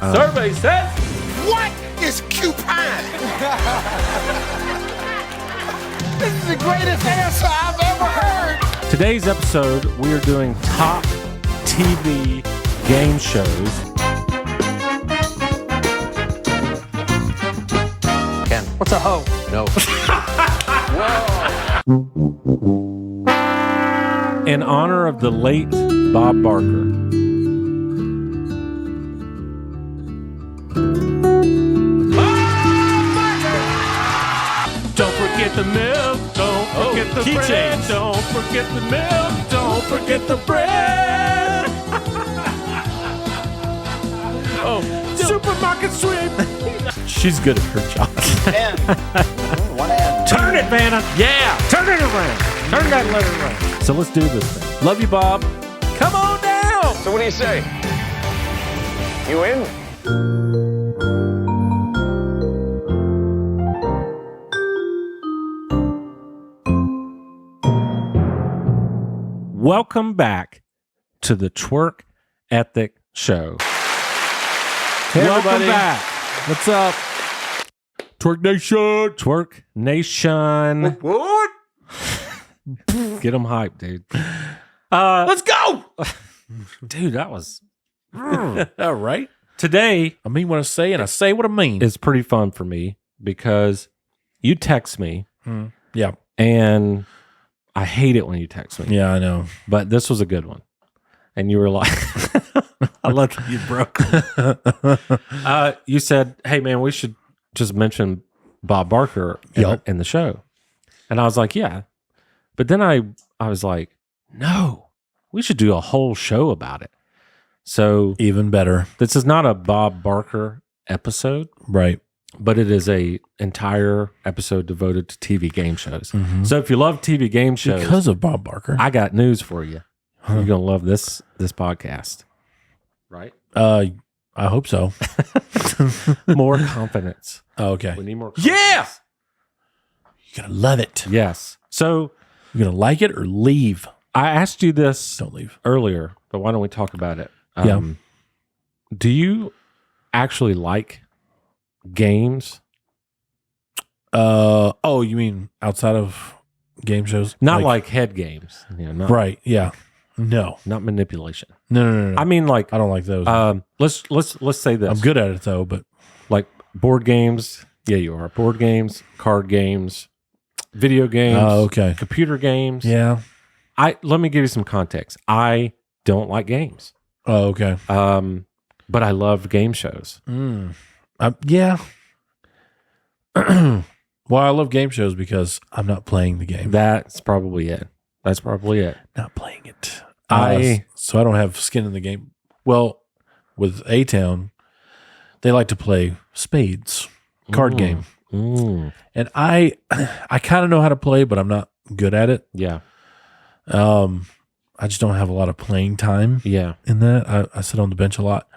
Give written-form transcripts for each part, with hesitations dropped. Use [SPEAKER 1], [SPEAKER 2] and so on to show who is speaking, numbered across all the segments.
[SPEAKER 1] Survey says,
[SPEAKER 2] What is cupine? This is the greatest answer I've ever heard.
[SPEAKER 1] today's episode, we are doing top TV game shows.
[SPEAKER 3] Ken, what's a hoe? No.
[SPEAKER 1] In honor of the late Bob Barker. Don't forget the milk, don't forget the bread.
[SPEAKER 4] Change.
[SPEAKER 1] Don't forget the milk, don't forget the bread. Supermarket sweep. She's good at her job.
[SPEAKER 3] One hand.
[SPEAKER 1] Turn it, Vanna. Yeah, turn it around. Turn that letter around. So let's do this thing. Love you, Bob. Come on down.
[SPEAKER 5] So what do you say? You in?
[SPEAKER 1] Welcome back to the Twerk Ethic Show.
[SPEAKER 4] Hey,
[SPEAKER 1] Welcome
[SPEAKER 4] everybody.
[SPEAKER 1] back.
[SPEAKER 4] What's up? Twerk Nation.
[SPEAKER 1] Twerk Nation.
[SPEAKER 4] What?
[SPEAKER 1] Get them hyped, dude.
[SPEAKER 4] Let's go.
[SPEAKER 1] Dude, that was...
[SPEAKER 4] All right.
[SPEAKER 1] Today
[SPEAKER 4] I mean what I say, and I say what I mean.
[SPEAKER 1] is pretty fun for me because you text me,
[SPEAKER 4] Yeah.
[SPEAKER 1] and I hate it when you text me.
[SPEAKER 4] Yeah, I know.
[SPEAKER 1] But this was a good one. And you were like... I love that you broke. You said, hey, man, we should just mention Bob Barker in the show. And I was like, yeah. But then I was like, no, we should do a whole show about it. So
[SPEAKER 4] Even better.
[SPEAKER 1] this is not a Bob Barker episode,
[SPEAKER 4] Right.
[SPEAKER 1] but it is a entire episode devoted to TV game shows. So if you love TV game shows,
[SPEAKER 4] Because of Bob Barker.
[SPEAKER 1] I got news for you. You're going to love this podcast. Right?
[SPEAKER 4] I hope so.
[SPEAKER 1] More confidence.
[SPEAKER 4] Oh, okay.
[SPEAKER 1] We need more confidence.
[SPEAKER 4] Yeah. You're going to love it.
[SPEAKER 1] Yes. So
[SPEAKER 4] You're going to like it or leave.
[SPEAKER 1] I asked you this
[SPEAKER 4] Don't leave.
[SPEAKER 1] earlier, but why don't we talk about it?
[SPEAKER 4] Yeah.
[SPEAKER 1] Do you actually like games?
[SPEAKER 4] Oh, you mean outside of game shows?
[SPEAKER 1] Not like head games. You know, not,
[SPEAKER 4] Right. Yeah. No.
[SPEAKER 1] not manipulation.
[SPEAKER 4] No.
[SPEAKER 1] I mean like
[SPEAKER 4] I don't like those.
[SPEAKER 1] let's say this.
[SPEAKER 4] I'm good at it though, but
[SPEAKER 1] Like board games. Yeah, you are. Board games, card games, video games,
[SPEAKER 4] okay.
[SPEAKER 1] computer games.
[SPEAKER 4] Yeah.
[SPEAKER 1] Let me give you some context. I don't like games.
[SPEAKER 4] Oh, okay.
[SPEAKER 1] But I love game shows.
[SPEAKER 4] Yeah. Well, I love game shows because I'm not playing the game.
[SPEAKER 1] That's probably it.
[SPEAKER 4] Not playing it. So I don't have skin in the game. Well, with A-Town, they like to play spades, card game. And I kind of know how to play, but I'm not good at it.
[SPEAKER 1] Yeah.
[SPEAKER 4] I just don't have a lot of playing time
[SPEAKER 1] Yeah.
[SPEAKER 4] in that. I sit on the bench a lot,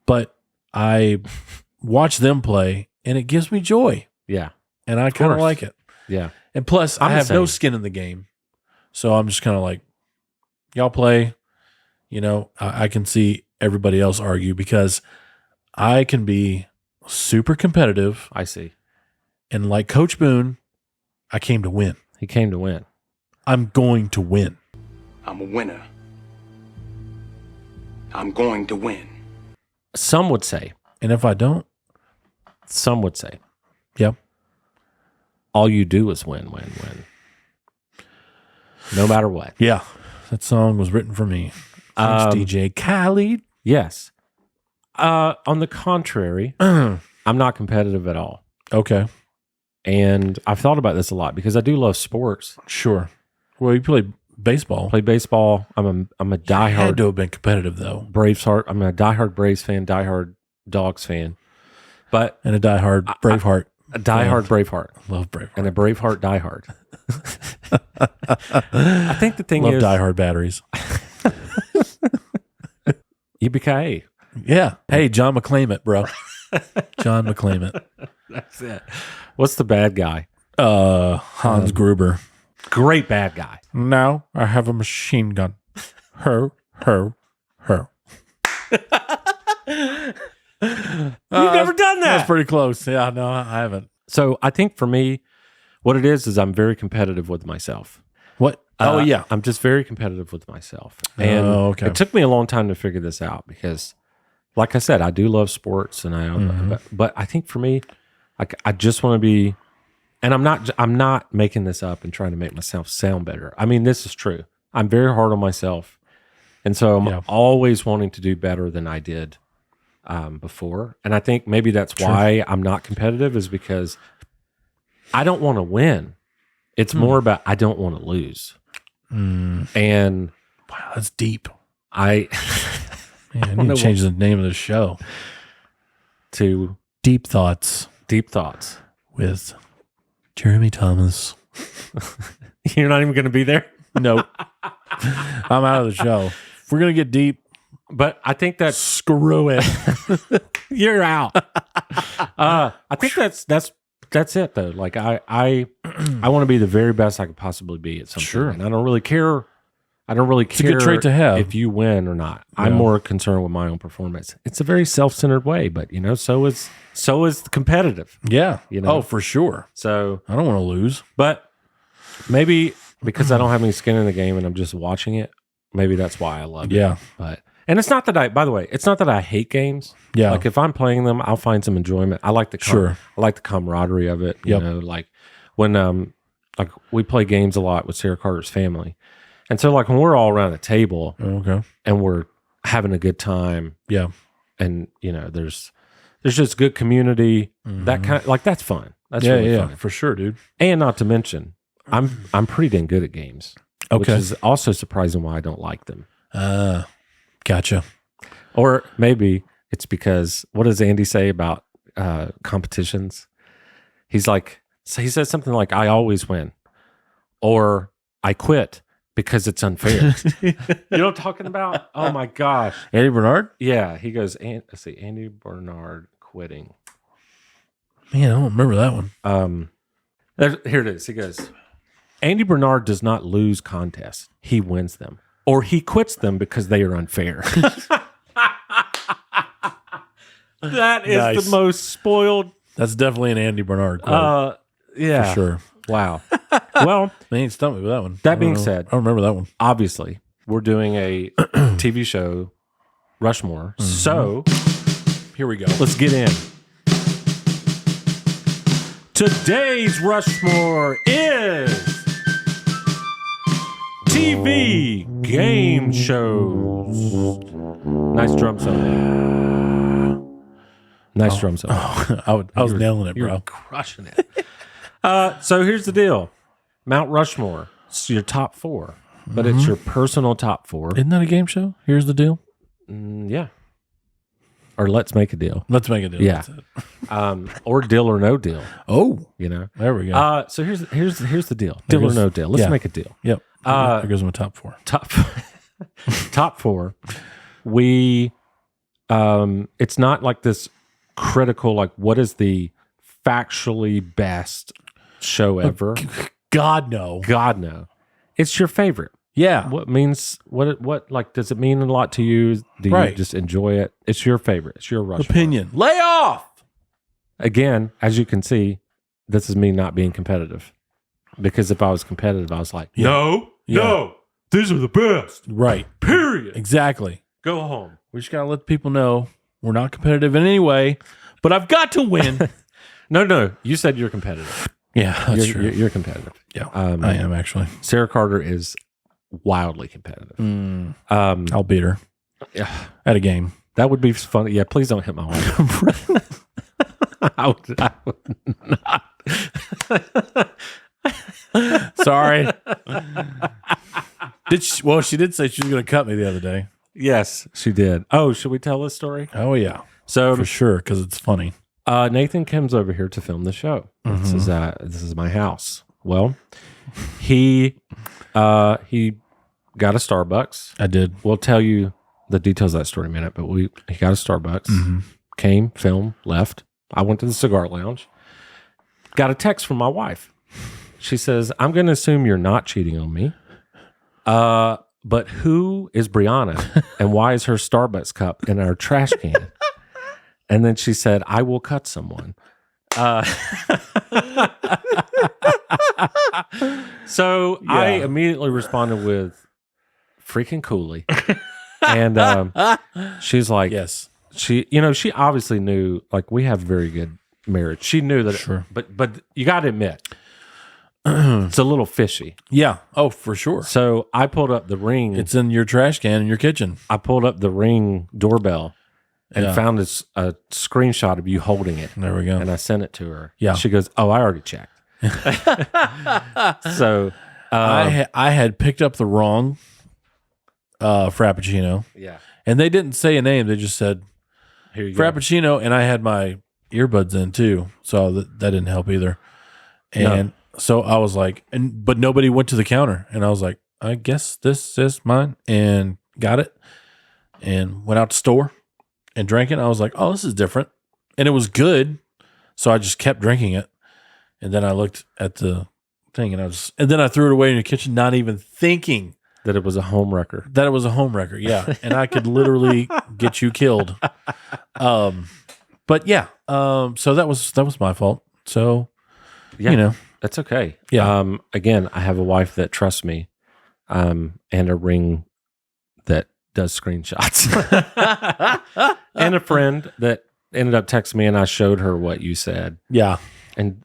[SPEAKER 4] but I watch them play and it gives me joy.
[SPEAKER 1] Yeah.
[SPEAKER 4] And I kind of
[SPEAKER 1] course.
[SPEAKER 4] like it.
[SPEAKER 1] Yeah.
[SPEAKER 4] And plus,
[SPEAKER 1] I'm
[SPEAKER 4] I
[SPEAKER 1] the
[SPEAKER 4] have no
[SPEAKER 1] same.
[SPEAKER 4] skin in the game. So I'm just kind of like, y'all play. You know, I can see everybody else argue because I can be super competitive.
[SPEAKER 1] I see.
[SPEAKER 4] And like Coach Boone, I came to win.
[SPEAKER 1] He came to win.
[SPEAKER 4] I'm going to win.
[SPEAKER 5] I'm a winner. I'm going to win.
[SPEAKER 1] Some would say,
[SPEAKER 4] And if I don't, yeah.
[SPEAKER 1] all you do is win. No matter what.
[SPEAKER 4] Yeah. That song was written for me. Thanks, DJ Khaled.
[SPEAKER 1] Yes. On the contrary, I'm not competitive at all.
[SPEAKER 4] Okay.
[SPEAKER 1] And I've thought about this a lot because I do love sports.
[SPEAKER 4] Sure. Well, you play baseball.
[SPEAKER 1] Play baseball. I'm a
[SPEAKER 4] Had
[SPEAKER 1] diehard
[SPEAKER 4] to have been competitive, though.
[SPEAKER 1] Braves heart. I'm a diehard Braves fan, diehard Dogs fan. But
[SPEAKER 4] And a diehard Braveheart.
[SPEAKER 1] a diehard Braveheart.
[SPEAKER 4] Love Braveheart.
[SPEAKER 1] And a Braveheart diehard. I think the thing
[SPEAKER 4] Love
[SPEAKER 1] is
[SPEAKER 4] diehard batteries.
[SPEAKER 1] yippee-ki-yay.
[SPEAKER 4] Yeah. Hey, John McClain it, bro. John McClain it.
[SPEAKER 1] That's it. What's the bad guy?
[SPEAKER 4] Hans Gruber.
[SPEAKER 1] Great bad guy.
[SPEAKER 4] Now I have a machine gun. Her.
[SPEAKER 1] You've never done that.
[SPEAKER 4] That's pretty close. Yeah, no, I haven't.
[SPEAKER 1] So I think for me, what it is I'm very competitive with myself.
[SPEAKER 4] What? Oh, yeah.
[SPEAKER 1] I'm just very competitive with myself. And
[SPEAKER 4] okay.
[SPEAKER 1] it took me a long time to figure this out because, like I said, I do love sports, and but I think for me, I just want to be, and I'm not making this up and trying to make myself sound better. I mean, this is true. I'm very hard on myself, and so I'm always wanting to do better than I did before. And I think maybe that's why I'm not competitive, is because I don't want to win. It's more about I don't want to lose. And
[SPEAKER 4] wow, that's deep.
[SPEAKER 1] I
[SPEAKER 4] need to change the name of the show
[SPEAKER 1] to
[SPEAKER 4] Deep Thoughts.
[SPEAKER 1] Deep Thoughts
[SPEAKER 4] with Jeremy Thomas.
[SPEAKER 1] You're not even going to be there?
[SPEAKER 4] Nope. I'm out of the show. If we're going to get deep,
[SPEAKER 1] but I think that
[SPEAKER 4] screw it.
[SPEAKER 1] You're out. I think that's it though. Like I want to be the very best I could possibly be at something.
[SPEAKER 4] Sure.
[SPEAKER 1] And I don't really care. It's
[SPEAKER 4] a good trait to have.
[SPEAKER 1] If you win or not. I'm more concerned with my own performance. It's a very self-centered way, but so is competitive.
[SPEAKER 4] Yeah.
[SPEAKER 1] Oh,
[SPEAKER 4] for sure.
[SPEAKER 1] So
[SPEAKER 4] I don't want to lose.
[SPEAKER 1] But maybe because I don't have any skin in the game and I'm just watching it, maybe that's why I love it.
[SPEAKER 4] Yeah.
[SPEAKER 1] And it's not that by the way, it's not that I hate games.
[SPEAKER 4] Yeah.
[SPEAKER 1] Like if I'm playing them, I'll find some enjoyment. I like the I like the camaraderie of it. You know, like when like we play games a lot with Sarah Carter's family. And so like when we're all around the table and we're having a good time.
[SPEAKER 4] Yeah.
[SPEAKER 1] And there's just good community. That kind of, like that's fun. That's really fun.
[SPEAKER 4] For sure, dude.
[SPEAKER 1] And not to mention, I'm pretty dang good at games. Which is also surprising why I don't like them.
[SPEAKER 4] Gotcha.
[SPEAKER 1] Or maybe it's because, what does Andy say about competitions? He says something like, I always win. Or I quit because it's unfair. You know what I'm talking about? Oh my gosh.
[SPEAKER 4] Andy Bernard?
[SPEAKER 1] Yeah. He goes, let's see, Andy Bernard quitting.
[SPEAKER 4] Man, I don't remember that one.
[SPEAKER 1] Here it is. He goes, Andy Bernard does not lose contests. He wins them. Or he quits them because they are unfair. That is
[SPEAKER 4] nice.
[SPEAKER 1] the most spoiled.
[SPEAKER 4] That's definitely an Andy Bernard quote.
[SPEAKER 1] Yeah.
[SPEAKER 4] For sure.
[SPEAKER 1] Wow. Well,
[SPEAKER 4] Man, you stumped me with that one.
[SPEAKER 1] That being said,
[SPEAKER 4] I don't remember that one.
[SPEAKER 1] Obviously, we're doing a TV show, Rushmore. So
[SPEAKER 4] Here we go.
[SPEAKER 1] let's get in. Today's Rushmore is TV game shows. Nice drum solo. Nice drum solo.
[SPEAKER 4] I was nailing it,
[SPEAKER 1] You're
[SPEAKER 4] bro.
[SPEAKER 1] crushing it. So here's the deal. Mount Rushmore. It's your top 4, but it's your personal top 4.
[SPEAKER 4] Isn't that a game show? Here's the deal.
[SPEAKER 1] Yeah. Or let's make a deal.
[SPEAKER 4] Let's make a deal.
[SPEAKER 1] Yeah. Or deal or no deal.
[SPEAKER 4] Oh,
[SPEAKER 1] There
[SPEAKER 4] we go.
[SPEAKER 1] So here's the deal. Deal or no deal. Let's make a deal.
[SPEAKER 4] Yep. There goes my top 4.
[SPEAKER 1] Top 4. We it's not like this critical, like what is the factually best show ever.
[SPEAKER 4] God, no.
[SPEAKER 1] God, no. It's your favorite.
[SPEAKER 4] Yeah.
[SPEAKER 1] What like, does it mean a lot to you? Do you just enjoy it? It's your favorite. It's your Rushmore.
[SPEAKER 4] Opinion. Lay off.
[SPEAKER 1] Again, as you can see, this is me not being competitive. Because if I was competitive, I was like, no, these are the best.
[SPEAKER 4] Right.
[SPEAKER 1] Period.
[SPEAKER 4] Exactly.
[SPEAKER 1] Go home.
[SPEAKER 4] We just got to let people know we're not competitive in any way, but I've got to win.
[SPEAKER 1] No. You said you're competitive.
[SPEAKER 4] Yeah, that's true.
[SPEAKER 1] You're competitive.
[SPEAKER 4] Yeah, I am actually.
[SPEAKER 1] Sarah Carter is wildly competitive.
[SPEAKER 4] I'll beat her at a game.
[SPEAKER 1] That would be fun. Yeah, please don't hit my wife. I would not.
[SPEAKER 4] Sorry. She did say she was going to cut me the other day.
[SPEAKER 1] Yes, she did. Oh, should we tell this story?
[SPEAKER 4] Oh, yeah.
[SPEAKER 1] So
[SPEAKER 4] for sure, because it's funny.
[SPEAKER 1] Nathan comes over here to film the show. This is my house. Well, he got a Starbucks.
[SPEAKER 4] I did.
[SPEAKER 1] We'll tell you the details of that story in a minute, but he got a Starbucks, came, filmed, left. I went to the cigar lounge, got a text from my wife. She says, I'm going to assume you're not cheating on me. But who is Brianna and why is her Starbucks cup in our trash can? And then she said, I will cut someone. So I immediately responded with freaking Cooley. And she's like,
[SPEAKER 4] Yes.
[SPEAKER 1] She obviously knew, like, we have very good marriage. She knew that,
[SPEAKER 4] Sure.
[SPEAKER 1] but you got to admit, it's a little fishy.
[SPEAKER 4] Yeah. Oh, for sure.
[SPEAKER 1] So I pulled up the Ring.
[SPEAKER 4] It's in your trash can in your kitchen.
[SPEAKER 1] I pulled up the Ring doorbell and found a screenshot of you holding it.
[SPEAKER 4] There we go.
[SPEAKER 1] And I sent it to her.
[SPEAKER 4] Yeah.
[SPEAKER 1] And she goes, oh, I already checked. So
[SPEAKER 4] I had picked up the wrong Frappuccino.
[SPEAKER 1] yeah.
[SPEAKER 4] And they didn't say a name. They just said
[SPEAKER 1] Here you go.
[SPEAKER 4] Frappuccino, and I had my earbuds in too, so that didn't help either. And so I was like, but nobody went to the counter, and I was like, I guess this is mine, and got it, and went out to the store and drank it. I was like, oh, this is different, and it was good, so I just kept drinking it, and then I looked at the thing, and then I threw it away in the kitchen, not even thinking
[SPEAKER 1] that it was a home wrecker.
[SPEAKER 4] that it was a home wrecker. Yeah, and I could literally get you killed. But yeah, so that was my fault. So,
[SPEAKER 1] Yeah. That's okay.
[SPEAKER 4] Yeah.
[SPEAKER 1] Again, I have a wife that trusts me, and a Ring that does screenshots, and a friend that ended up texting me, and I showed her what you said,
[SPEAKER 4] yeah,
[SPEAKER 1] and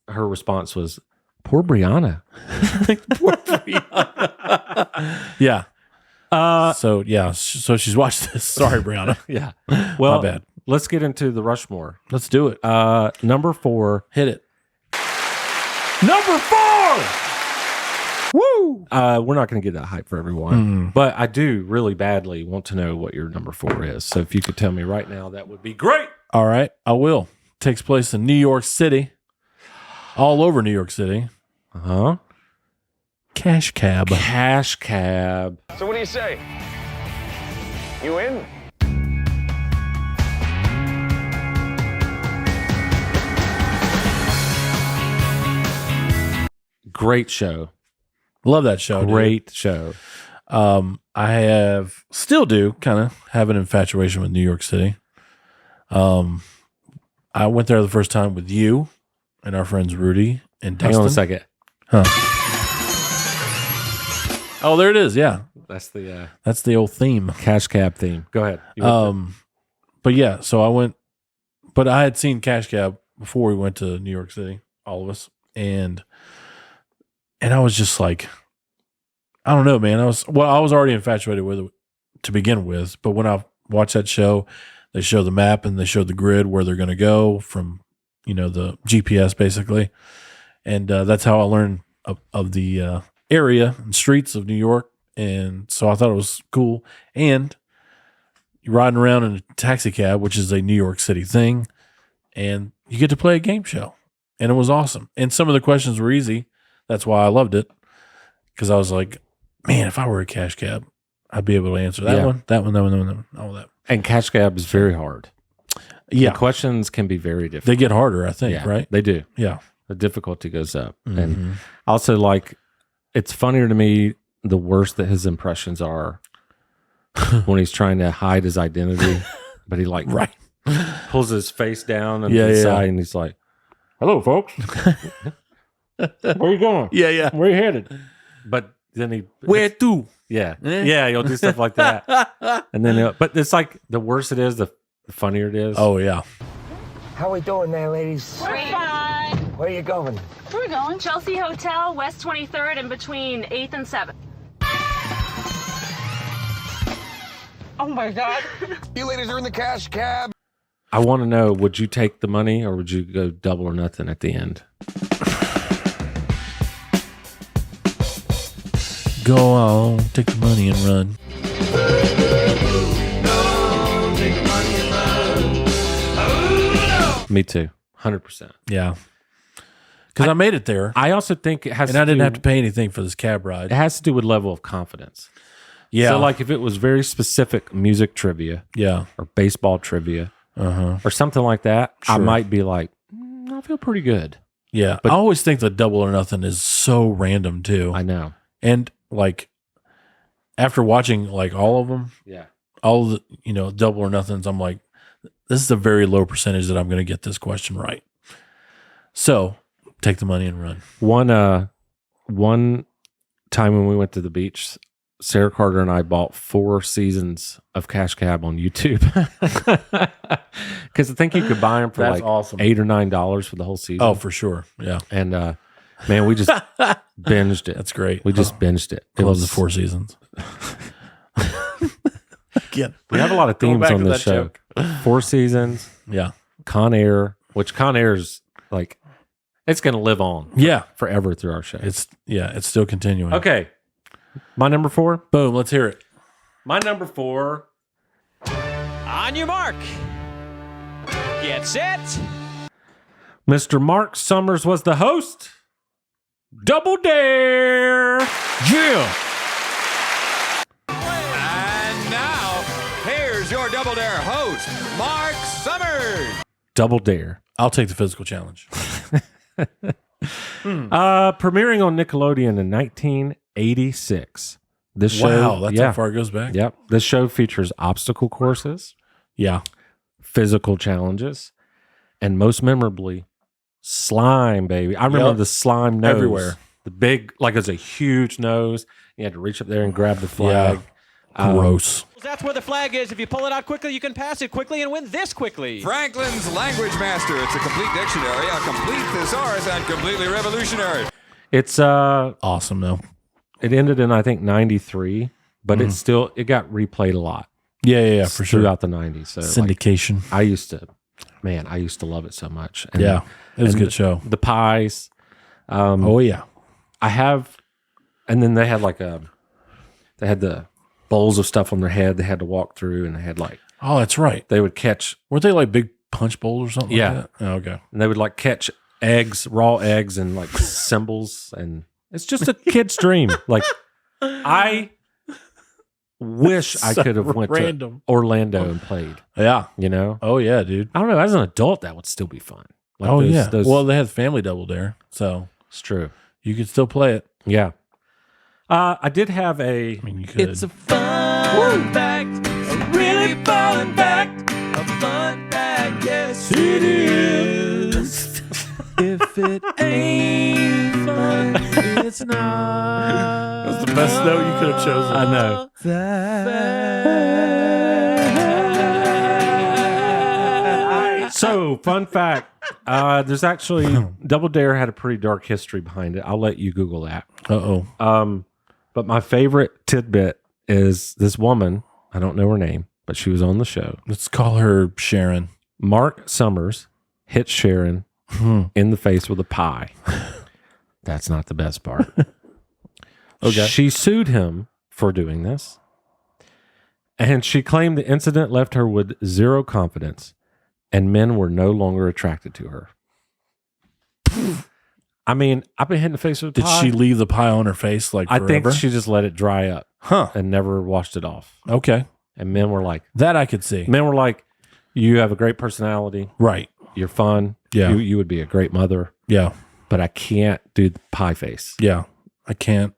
[SPEAKER 1] her response was, "Poor Brianna."
[SPEAKER 4] yeah. So yeah, so she's watched this. Sorry, Brianna.
[SPEAKER 1] Yeah. Well,
[SPEAKER 4] My bad.
[SPEAKER 1] Let's get into the Rushmore.
[SPEAKER 4] Let's do it.
[SPEAKER 1] Number 4.
[SPEAKER 4] Hit it.
[SPEAKER 1] Number 4. Woo! We're not going to get that hype for everyone, but I do really badly want to know what your number 4 is. So if you could tell me right now, that would be great.
[SPEAKER 4] All right, I will. Takes place in New York City, all over New York City.
[SPEAKER 1] Huh?
[SPEAKER 4] Cash Cab.
[SPEAKER 1] Cash Cab.
[SPEAKER 5] So what do you say? You in?
[SPEAKER 1] Great show.
[SPEAKER 4] Love that show.
[SPEAKER 1] Great show.
[SPEAKER 4] I still do kind of have an infatuation with New York City. I went there the first time with you and our friends Rudy and Dustin.
[SPEAKER 1] Hang on a second.
[SPEAKER 4] Oh, there it is. Yeah,
[SPEAKER 1] That's the
[SPEAKER 4] that's the old theme.
[SPEAKER 1] Cash Cab theme. Go ahead. You went
[SPEAKER 4] But yeah, so I went, but I had seen Cash Cab before we went to New York City, all of us, and I was just like, I don't know, man. I was already infatuated with it to begin with, but when I watched that show, they show the map and they showed the grid where they're going to go from, the GPS basically, and that's how I learned of the area and streets of New York, and so I thought it was cool. And you're riding around in a taxi cab, which is a New York City thing, and you get to play a game show, and it was awesome. And some of the questions were easy. That's why I loved it, because I was like, man, if I were a cash cab, I'd be able to answer that one, that one, all that.
[SPEAKER 1] And Cash Cab is very hard.
[SPEAKER 4] Yeah,
[SPEAKER 1] The questions can be very difficult.
[SPEAKER 4] they get harder, I think,
[SPEAKER 1] Yeah,
[SPEAKER 4] right?
[SPEAKER 1] They do.
[SPEAKER 4] Yeah.
[SPEAKER 1] The difficulty goes up. And also, like, it's funnier to me the worse that his impressions are when he's trying to hide his identity, but he
[SPEAKER 4] Right.
[SPEAKER 1] pulls his face down on
[SPEAKER 4] Yeah,
[SPEAKER 1] the
[SPEAKER 4] yeah.
[SPEAKER 1] side and he's like, "Hello, folks. Where you going?
[SPEAKER 4] Yeah.
[SPEAKER 1] Where you headed?" But then he
[SPEAKER 4] Where to?
[SPEAKER 1] yeah, he'll do stuff like that, and then but it's like the worse it is, the funnier it is.
[SPEAKER 4] Oh, yeah.
[SPEAKER 2] How we doing there, ladies?
[SPEAKER 6] We're fine.
[SPEAKER 2] Where you going?
[SPEAKER 6] We're going Chelsea Hotel, West 23rd, in between 8th and 7th. Oh my God.
[SPEAKER 2] You ladies are in the cash cab.
[SPEAKER 1] I want to know: would you take the money, or would you go double or nothing at the end?
[SPEAKER 4] Go on, take the money and run.
[SPEAKER 1] Me too, 100%.
[SPEAKER 4] Yeah. Because I made it there,
[SPEAKER 1] I also think it has,
[SPEAKER 4] and I didn't have to pay anything for this cab ride.
[SPEAKER 1] It has to do with level of confidence.
[SPEAKER 4] Yeah.
[SPEAKER 1] So, like, if it was very specific music trivia
[SPEAKER 4] Yeah.
[SPEAKER 1] or baseball trivia or something like that, I
[SPEAKER 4] Sure.
[SPEAKER 1] might be like, I feel pretty good.
[SPEAKER 4] Yeah.
[SPEAKER 1] But-
[SPEAKER 4] I always think the double or nothing is so random, too.
[SPEAKER 1] I know.
[SPEAKER 4] And, like, after watching, like, all of them,
[SPEAKER 1] Yeah.
[SPEAKER 4] all the, double or nothings, I'm like, This is a very low percentage that I'm going to get this question right. So take the money and run.
[SPEAKER 1] One time when we went to the beach, Sarah Carter and I bought 4 seasons of Cash Cab on YouTube because I think you could buy them for
[SPEAKER 4] That's
[SPEAKER 1] like
[SPEAKER 4] awesome.
[SPEAKER 1] $8 or $9 for the whole season.
[SPEAKER 4] Oh, for sure. Yeah.
[SPEAKER 1] And man, we just binged it.
[SPEAKER 4] That's great.
[SPEAKER 1] We just binged it.
[SPEAKER 4] I love the 4 seasons.
[SPEAKER 1] We have a lot of themes on this show. 4 seasons.
[SPEAKER 4] Yeah.
[SPEAKER 1] Con Air, which Con Air is like, it's going to live on
[SPEAKER 4] Yeah.
[SPEAKER 1] forever through our show.
[SPEAKER 4] It's still continuing.
[SPEAKER 1] Okay. My number 4.
[SPEAKER 4] Boom. Let's hear it.
[SPEAKER 1] My number 4.
[SPEAKER 7] On your mark. Get set.
[SPEAKER 1] Mr. Marc Summers was the host. Double Dare.
[SPEAKER 4] Yeah.
[SPEAKER 7] And now, here's your Double Dare host, Marc Summers.
[SPEAKER 1] Double Dare.
[SPEAKER 4] I'll take the physical challenge.
[SPEAKER 1] Premiering on Nickelodeon in 1986. This show,
[SPEAKER 4] Wow, that's how far it goes back.
[SPEAKER 1] Yep. This show features obstacle courses,
[SPEAKER 4] Yeah.
[SPEAKER 1] physical challenges, and most memorably, slime, baby. I remember
[SPEAKER 4] Yep.
[SPEAKER 1] the slime nose.
[SPEAKER 4] Everywhere.
[SPEAKER 1] The big, like it was a huge nose. You had to reach up there and grab the flag.
[SPEAKER 4] Gross.
[SPEAKER 7] That's where the flag is. If you pull it out quickly, you can pass it quickly and win this quickly.
[SPEAKER 8] Franklin's Language Master. It's a complete dictionary, a complete thesaurus, and completely revolutionary.
[SPEAKER 1] It's
[SPEAKER 4] Awesome, though.
[SPEAKER 1] it ended in I think 93, but it got replayed a lot.
[SPEAKER 4] Yeah, for sure.
[SPEAKER 1] Throughout the 90s. So like,
[SPEAKER 4] Syndication.
[SPEAKER 1] I used to love it so much. And,
[SPEAKER 4] Yeah. It was a
[SPEAKER 1] and
[SPEAKER 4] good show.
[SPEAKER 1] The pies.
[SPEAKER 4] Oh, yeah.
[SPEAKER 1] I have, and then they had they had the bowls of stuff on their head they had to walk through, and they had like,
[SPEAKER 4] Oh, that's right.
[SPEAKER 1] they would catch,
[SPEAKER 4] Weren't they like big punch bowls or something
[SPEAKER 1] Yeah.
[SPEAKER 4] like that? Oh, okay.
[SPEAKER 1] and they would like catch eggs, raw eggs, and like symbols, and it's just a kid's dream. Like, I wish I
[SPEAKER 4] So
[SPEAKER 1] could have went
[SPEAKER 4] random.
[SPEAKER 1] to Orlando and played,
[SPEAKER 4] Yeah.
[SPEAKER 1] you know?
[SPEAKER 4] Oh, yeah, dude.
[SPEAKER 1] I don't know. As an adult, that would still be fun. Like
[SPEAKER 4] Oh,
[SPEAKER 1] those-
[SPEAKER 4] yeah.
[SPEAKER 1] those-
[SPEAKER 4] Well, they had Family Double Dare, so
[SPEAKER 1] it's true.
[SPEAKER 4] you could still play it.
[SPEAKER 1] Yeah. I did have a.
[SPEAKER 4] I mean, you could.
[SPEAKER 7] Fun fact, a really fun fact, a fun fact, yes it is. If it ain't fun, it's not.
[SPEAKER 4] That's the best note you could have chosen.
[SPEAKER 1] I know. So, fun fact. There's actually Double Dare had a pretty dark history behind it. I'll let you Google that.
[SPEAKER 4] Uh-oh.
[SPEAKER 1] But my favorite tidbit is this woman. I don't know her name, but she was on the show.
[SPEAKER 4] Let's call her Sharon.
[SPEAKER 1] Marc Summers hit Sharon in the face with a pie. That's not the best part.
[SPEAKER 4] Okay.
[SPEAKER 1] She sued him for doing this, and she claimed the incident left her with zero confidence, and men were no longer attracted to her. I mean, I've been hit in the face with a
[SPEAKER 4] Did
[SPEAKER 1] pie.
[SPEAKER 4] she leave the pie on her face like
[SPEAKER 1] I
[SPEAKER 4] forever?
[SPEAKER 1] think she just let it dry up
[SPEAKER 4] Huh.
[SPEAKER 1] and never washed it off.
[SPEAKER 4] Okay.
[SPEAKER 1] And men were like,
[SPEAKER 4] That I could see.
[SPEAKER 1] you have a great personality.
[SPEAKER 4] Right.
[SPEAKER 1] You're fun.
[SPEAKER 4] Yeah.
[SPEAKER 1] You would be a great mother,
[SPEAKER 4] Yeah.
[SPEAKER 1] but I can't do the pie face.
[SPEAKER 4] Yeah. I can't.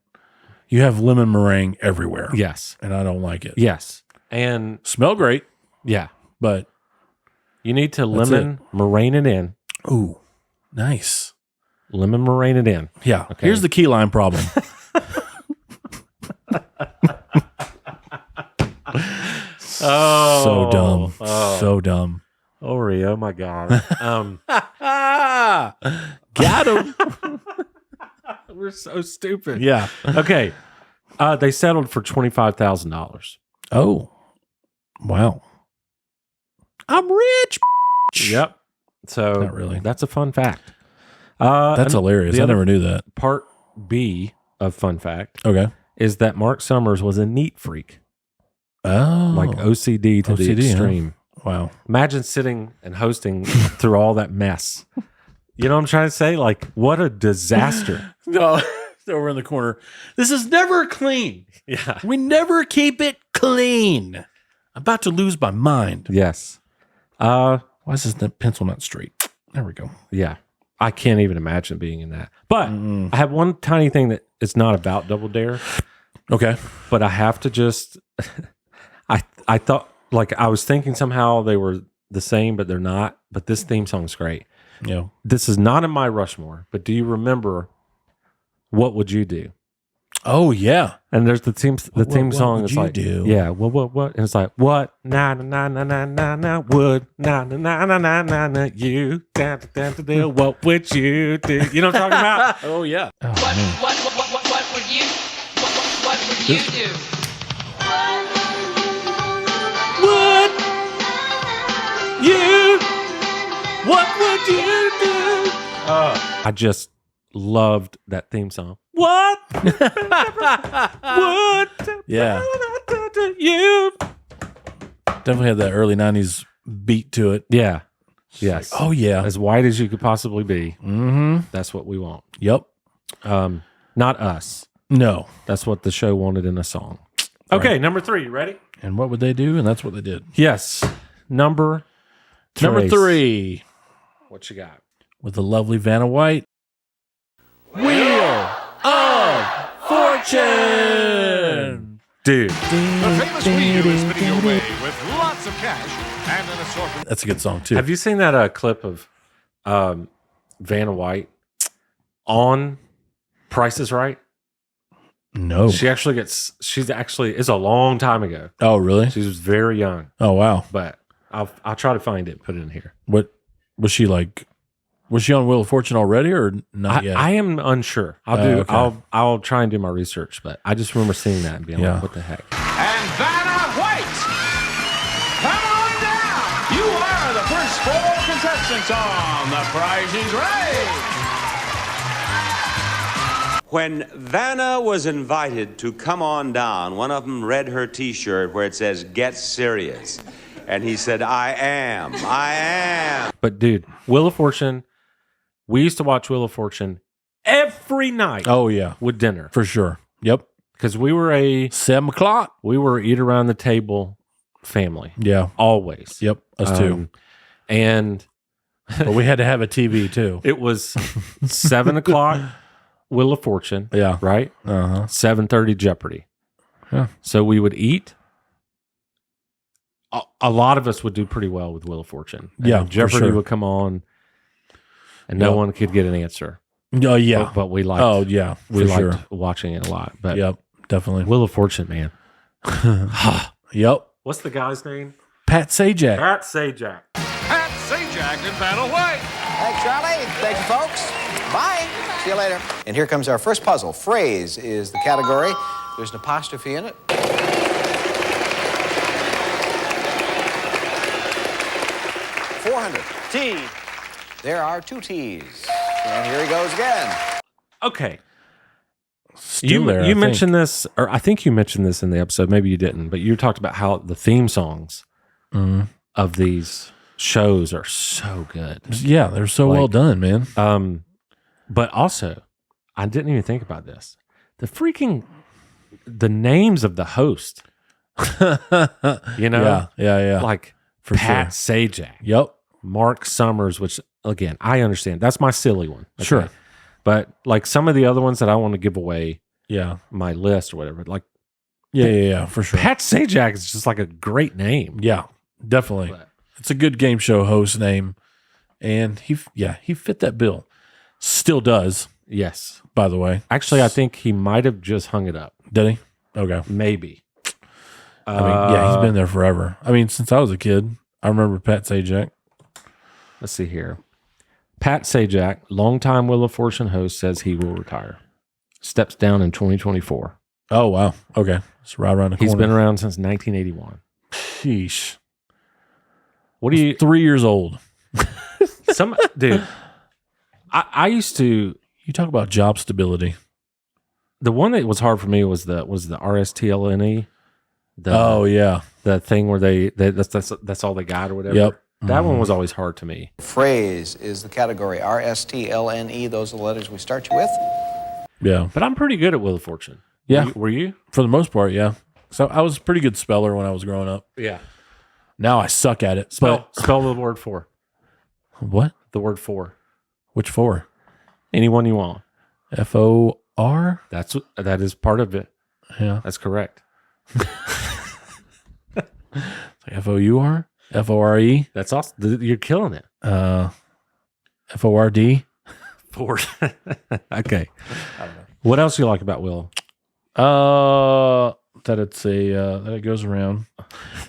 [SPEAKER 4] You have lemon meringue everywhere.
[SPEAKER 1] Yes.
[SPEAKER 4] And I don't like it.
[SPEAKER 1] Yes. And
[SPEAKER 4] Smell great,
[SPEAKER 1] yeah,
[SPEAKER 4] but
[SPEAKER 1] you need to
[SPEAKER 4] That's
[SPEAKER 1] lemon meringue it in.
[SPEAKER 4] ooh, nice.
[SPEAKER 1] Lemon meringue it in.
[SPEAKER 4] Yeah.
[SPEAKER 1] Okay.
[SPEAKER 4] Here's the key lime problem. So dumb. So dumb.
[SPEAKER 1] Oreo, my God.
[SPEAKER 4] Got him.
[SPEAKER 1] We're so stupid.
[SPEAKER 4] Yeah.
[SPEAKER 1] Okay. They settled for $25,000.
[SPEAKER 4] Oh. Wow. I'm rich.
[SPEAKER 1] Yep. So
[SPEAKER 4] Not really.
[SPEAKER 1] that's a fun fact.
[SPEAKER 4] That's
[SPEAKER 1] and
[SPEAKER 4] hilarious.
[SPEAKER 1] the
[SPEAKER 4] I
[SPEAKER 1] other
[SPEAKER 4] never knew that.
[SPEAKER 1] Part B of fun fact
[SPEAKER 4] Okay.
[SPEAKER 1] is that Marc Summers was a neat freak,
[SPEAKER 4] Oh.
[SPEAKER 1] like OCD to the
[SPEAKER 4] OCD, huh?
[SPEAKER 1] extreme.
[SPEAKER 4] Wow.
[SPEAKER 1] Imagine sitting and hosting through all that mess. You know what I'm trying to say? Like, what a disaster.
[SPEAKER 4] No. Over in the corner. This is never clean.
[SPEAKER 1] Yeah.
[SPEAKER 4] We never keep it clean. I'm about to lose my mind.
[SPEAKER 1] Yes.
[SPEAKER 4] Why is this pencil not straight? There we go.
[SPEAKER 1] Yeah. I can't even imagine being in that. But I have one tiny thing that it's not about Double Dare,
[SPEAKER 4] Okay.
[SPEAKER 1] but I have to just I thought, like, I was thinking somehow they were the same, but they're not. But this theme song's great.
[SPEAKER 4] Yeah.
[SPEAKER 1] This is not in my Rushmore, but do you remember What Would You Do?
[SPEAKER 4] Oh yeah.
[SPEAKER 1] And there's the theme song
[SPEAKER 4] would
[SPEAKER 1] is
[SPEAKER 4] you
[SPEAKER 1] like,
[SPEAKER 4] do?
[SPEAKER 1] yeah, what? And it's like, what? Na na na na na na would na na na na na na na you da da da da. What would you do? You know what I'm talking about?
[SPEAKER 4] Oh yeah.
[SPEAKER 9] What would you do?
[SPEAKER 1] What would you do? I just loved that theme song. What would
[SPEAKER 4] Yeah.
[SPEAKER 1] you?
[SPEAKER 4] Definitely had that early 90s beat to it.
[SPEAKER 1] Yeah. Yes.
[SPEAKER 4] Oh yeah.
[SPEAKER 1] As white as you could possibly be.
[SPEAKER 4] Mm-hmm.
[SPEAKER 1] That's what we want.
[SPEAKER 4] Yep.
[SPEAKER 1] Not us.
[SPEAKER 4] No.
[SPEAKER 1] That's what the show wanted in a song. Okay,
[SPEAKER 4] Right.
[SPEAKER 1] number 3. Ready?
[SPEAKER 4] And what would they do? And that's what they did.
[SPEAKER 1] Yes. Number
[SPEAKER 4] Number 3
[SPEAKER 1] What you got?
[SPEAKER 4] with the lovely Vanna White. Wheel of Fortune.
[SPEAKER 1] Dude.
[SPEAKER 7] The famous wheel is spinning your way with lots of cash and an assortment.
[SPEAKER 4] That's a good song too.
[SPEAKER 1] Have you seen that clip of Vanna White on Price is Right?
[SPEAKER 4] No.
[SPEAKER 1] She's actually, it's a long time ago.
[SPEAKER 4] Oh really?
[SPEAKER 1] She was very young,
[SPEAKER 4] Oh wow.
[SPEAKER 1] but I'll try to find it, put it in here.
[SPEAKER 4] What was she like? Was she on Wheel of Fortune already or not yet?
[SPEAKER 1] I am unsure.
[SPEAKER 4] Okay.
[SPEAKER 1] I'll try and do my research, but I just remember seeing that and being
[SPEAKER 4] Yeah.
[SPEAKER 1] like, what the heck?
[SPEAKER 7] And Vanna White, come on down. You are the first 4 contestants on The Price is Right.
[SPEAKER 10] When Vanna was invited to come on down, one of them read her T-shirt where it says, "Get serious." And he said, I am.
[SPEAKER 1] But dude, Wheel of Fortune, we used to watch Wheel of Fortune every night
[SPEAKER 4] Oh yeah,
[SPEAKER 1] with dinner
[SPEAKER 4] for sure. Yep.
[SPEAKER 1] because we were
[SPEAKER 4] 7 o'clock.
[SPEAKER 1] eat around the table family
[SPEAKER 4] Yeah.
[SPEAKER 1] always.
[SPEAKER 4] Yep. Us too.
[SPEAKER 1] And
[SPEAKER 4] But we had to have a TV too.
[SPEAKER 1] it was 7 o'clock Wheel of Fortune,
[SPEAKER 4] Yeah.
[SPEAKER 1] right?
[SPEAKER 4] Uh huh.
[SPEAKER 1] 7:30 Jeopardy.
[SPEAKER 4] Yeah.
[SPEAKER 1] So we would eat. A lot of us would do pretty well with Wheel of Fortune. And
[SPEAKER 4] Yeah,
[SPEAKER 1] then
[SPEAKER 4] for
[SPEAKER 1] Jeopardy
[SPEAKER 4] sure.
[SPEAKER 1] would come on, and no
[SPEAKER 4] Yep.
[SPEAKER 1] one could get an answer.
[SPEAKER 4] Oh yeah.
[SPEAKER 1] But we liked.
[SPEAKER 4] Oh yeah.
[SPEAKER 1] we
[SPEAKER 4] For
[SPEAKER 1] liked
[SPEAKER 4] sure.
[SPEAKER 1] watching it a lot. But
[SPEAKER 4] Yep. Definitely.
[SPEAKER 1] Wheel of Fortune, man.
[SPEAKER 4] Yep.
[SPEAKER 1] What's the guy's name?
[SPEAKER 4] Pat Sajack.
[SPEAKER 1] Pat Sajack.
[SPEAKER 7] Pat Sajack and Vanna White.
[SPEAKER 3] Thanks, Charlie. Thank you, folks. Bye. See you later. And here comes our first puzzle. Phrase is the category. There's an apostrophe in it. $400.
[SPEAKER 10] T.
[SPEAKER 3] There are 2 T's. And here he goes again.
[SPEAKER 1] Okay.
[SPEAKER 4] Still there, I
[SPEAKER 1] you
[SPEAKER 4] think.
[SPEAKER 1] mentioned this, or I think you mentioned this in the episode. Maybe you didn't, but you talked about how the theme songs
[SPEAKER 4] Mhm.
[SPEAKER 1] of these shows are so good.
[SPEAKER 4] Yeah, they're so well done, man.
[SPEAKER 1] But also, I didn't even think about this. The names of the host, you know,
[SPEAKER 4] Yeah.
[SPEAKER 1] like
[SPEAKER 4] For
[SPEAKER 1] Pat Sajack,
[SPEAKER 4] Yep.
[SPEAKER 1] Marc Summers, which again, I understand. That's my silly one. Okay?
[SPEAKER 4] Sure.
[SPEAKER 1] But like some of the other ones that I want to give away
[SPEAKER 4] Yeah.
[SPEAKER 1] my list or whatever, like
[SPEAKER 4] Yeah. For sure.
[SPEAKER 1] Pat Sajak is just like a great name.
[SPEAKER 4] Yeah, definitely.
[SPEAKER 1] But-
[SPEAKER 4] It's a good game show host name, and he fit that bill. Still does,
[SPEAKER 1] Yes.
[SPEAKER 4] by the way.
[SPEAKER 1] Actually, I think he might have just hung it up.
[SPEAKER 4] Did he? Okay.
[SPEAKER 1] Maybe.
[SPEAKER 4] I mean, yeah, he's been there forever. I mean, since I was a kid, I remember Pat Sajak.
[SPEAKER 1] Let's see here. Pat Sajak, longtime Wheel of Fortune host, says he will retire. Steps down in 2024.
[SPEAKER 4] Oh wow. Okay, it's right around the corner.
[SPEAKER 1] He's been around since 1981.
[SPEAKER 4] Sheesh.
[SPEAKER 1] What do you?
[SPEAKER 4] 3 years old.
[SPEAKER 1] Dude. I used to.
[SPEAKER 4] You talk about job stability.
[SPEAKER 1] The one that was hard for me was the RSTLNE.
[SPEAKER 4] Oh yeah.
[SPEAKER 1] The thing where that's all they got or whatever.
[SPEAKER 4] Yep.
[SPEAKER 1] That one was always hard to me.
[SPEAKER 3] Phrase is the category. RSTLNE. Those are the letters we start you with.
[SPEAKER 4] Yeah.
[SPEAKER 1] But I'm pretty good at Wheel of Fortune.
[SPEAKER 4] Yeah.
[SPEAKER 1] Were you?
[SPEAKER 4] For the most part, yeah. So I was a pretty good speller when I was growing up.
[SPEAKER 1] Yeah.
[SPEAKER 4] Now I suck at it.
[SPEAKER 1] Spell the word for.
[SPEAKER 4] What?
[SPEAKER 1] The word for.
[SPEAKER 4] Which for?
[SPEAKER 1] Anyone you want.
[SPEAKER 4] FOR?
[SPEAKER 1] That is part of it.
[SPEAKER 4] Yeah.
[SPEAKER 1] That's correct.
[SPEAKER 4] Like FOUR? F-O-R-E.
[SPEAKER 1] That's awesome. You're killing it.
[SPEAKER 4] F-O-R-D.
[SPEAKER 1] Ford. Okay. What else do you like about Will?
[SPEAKER 4] That it's that it goes around.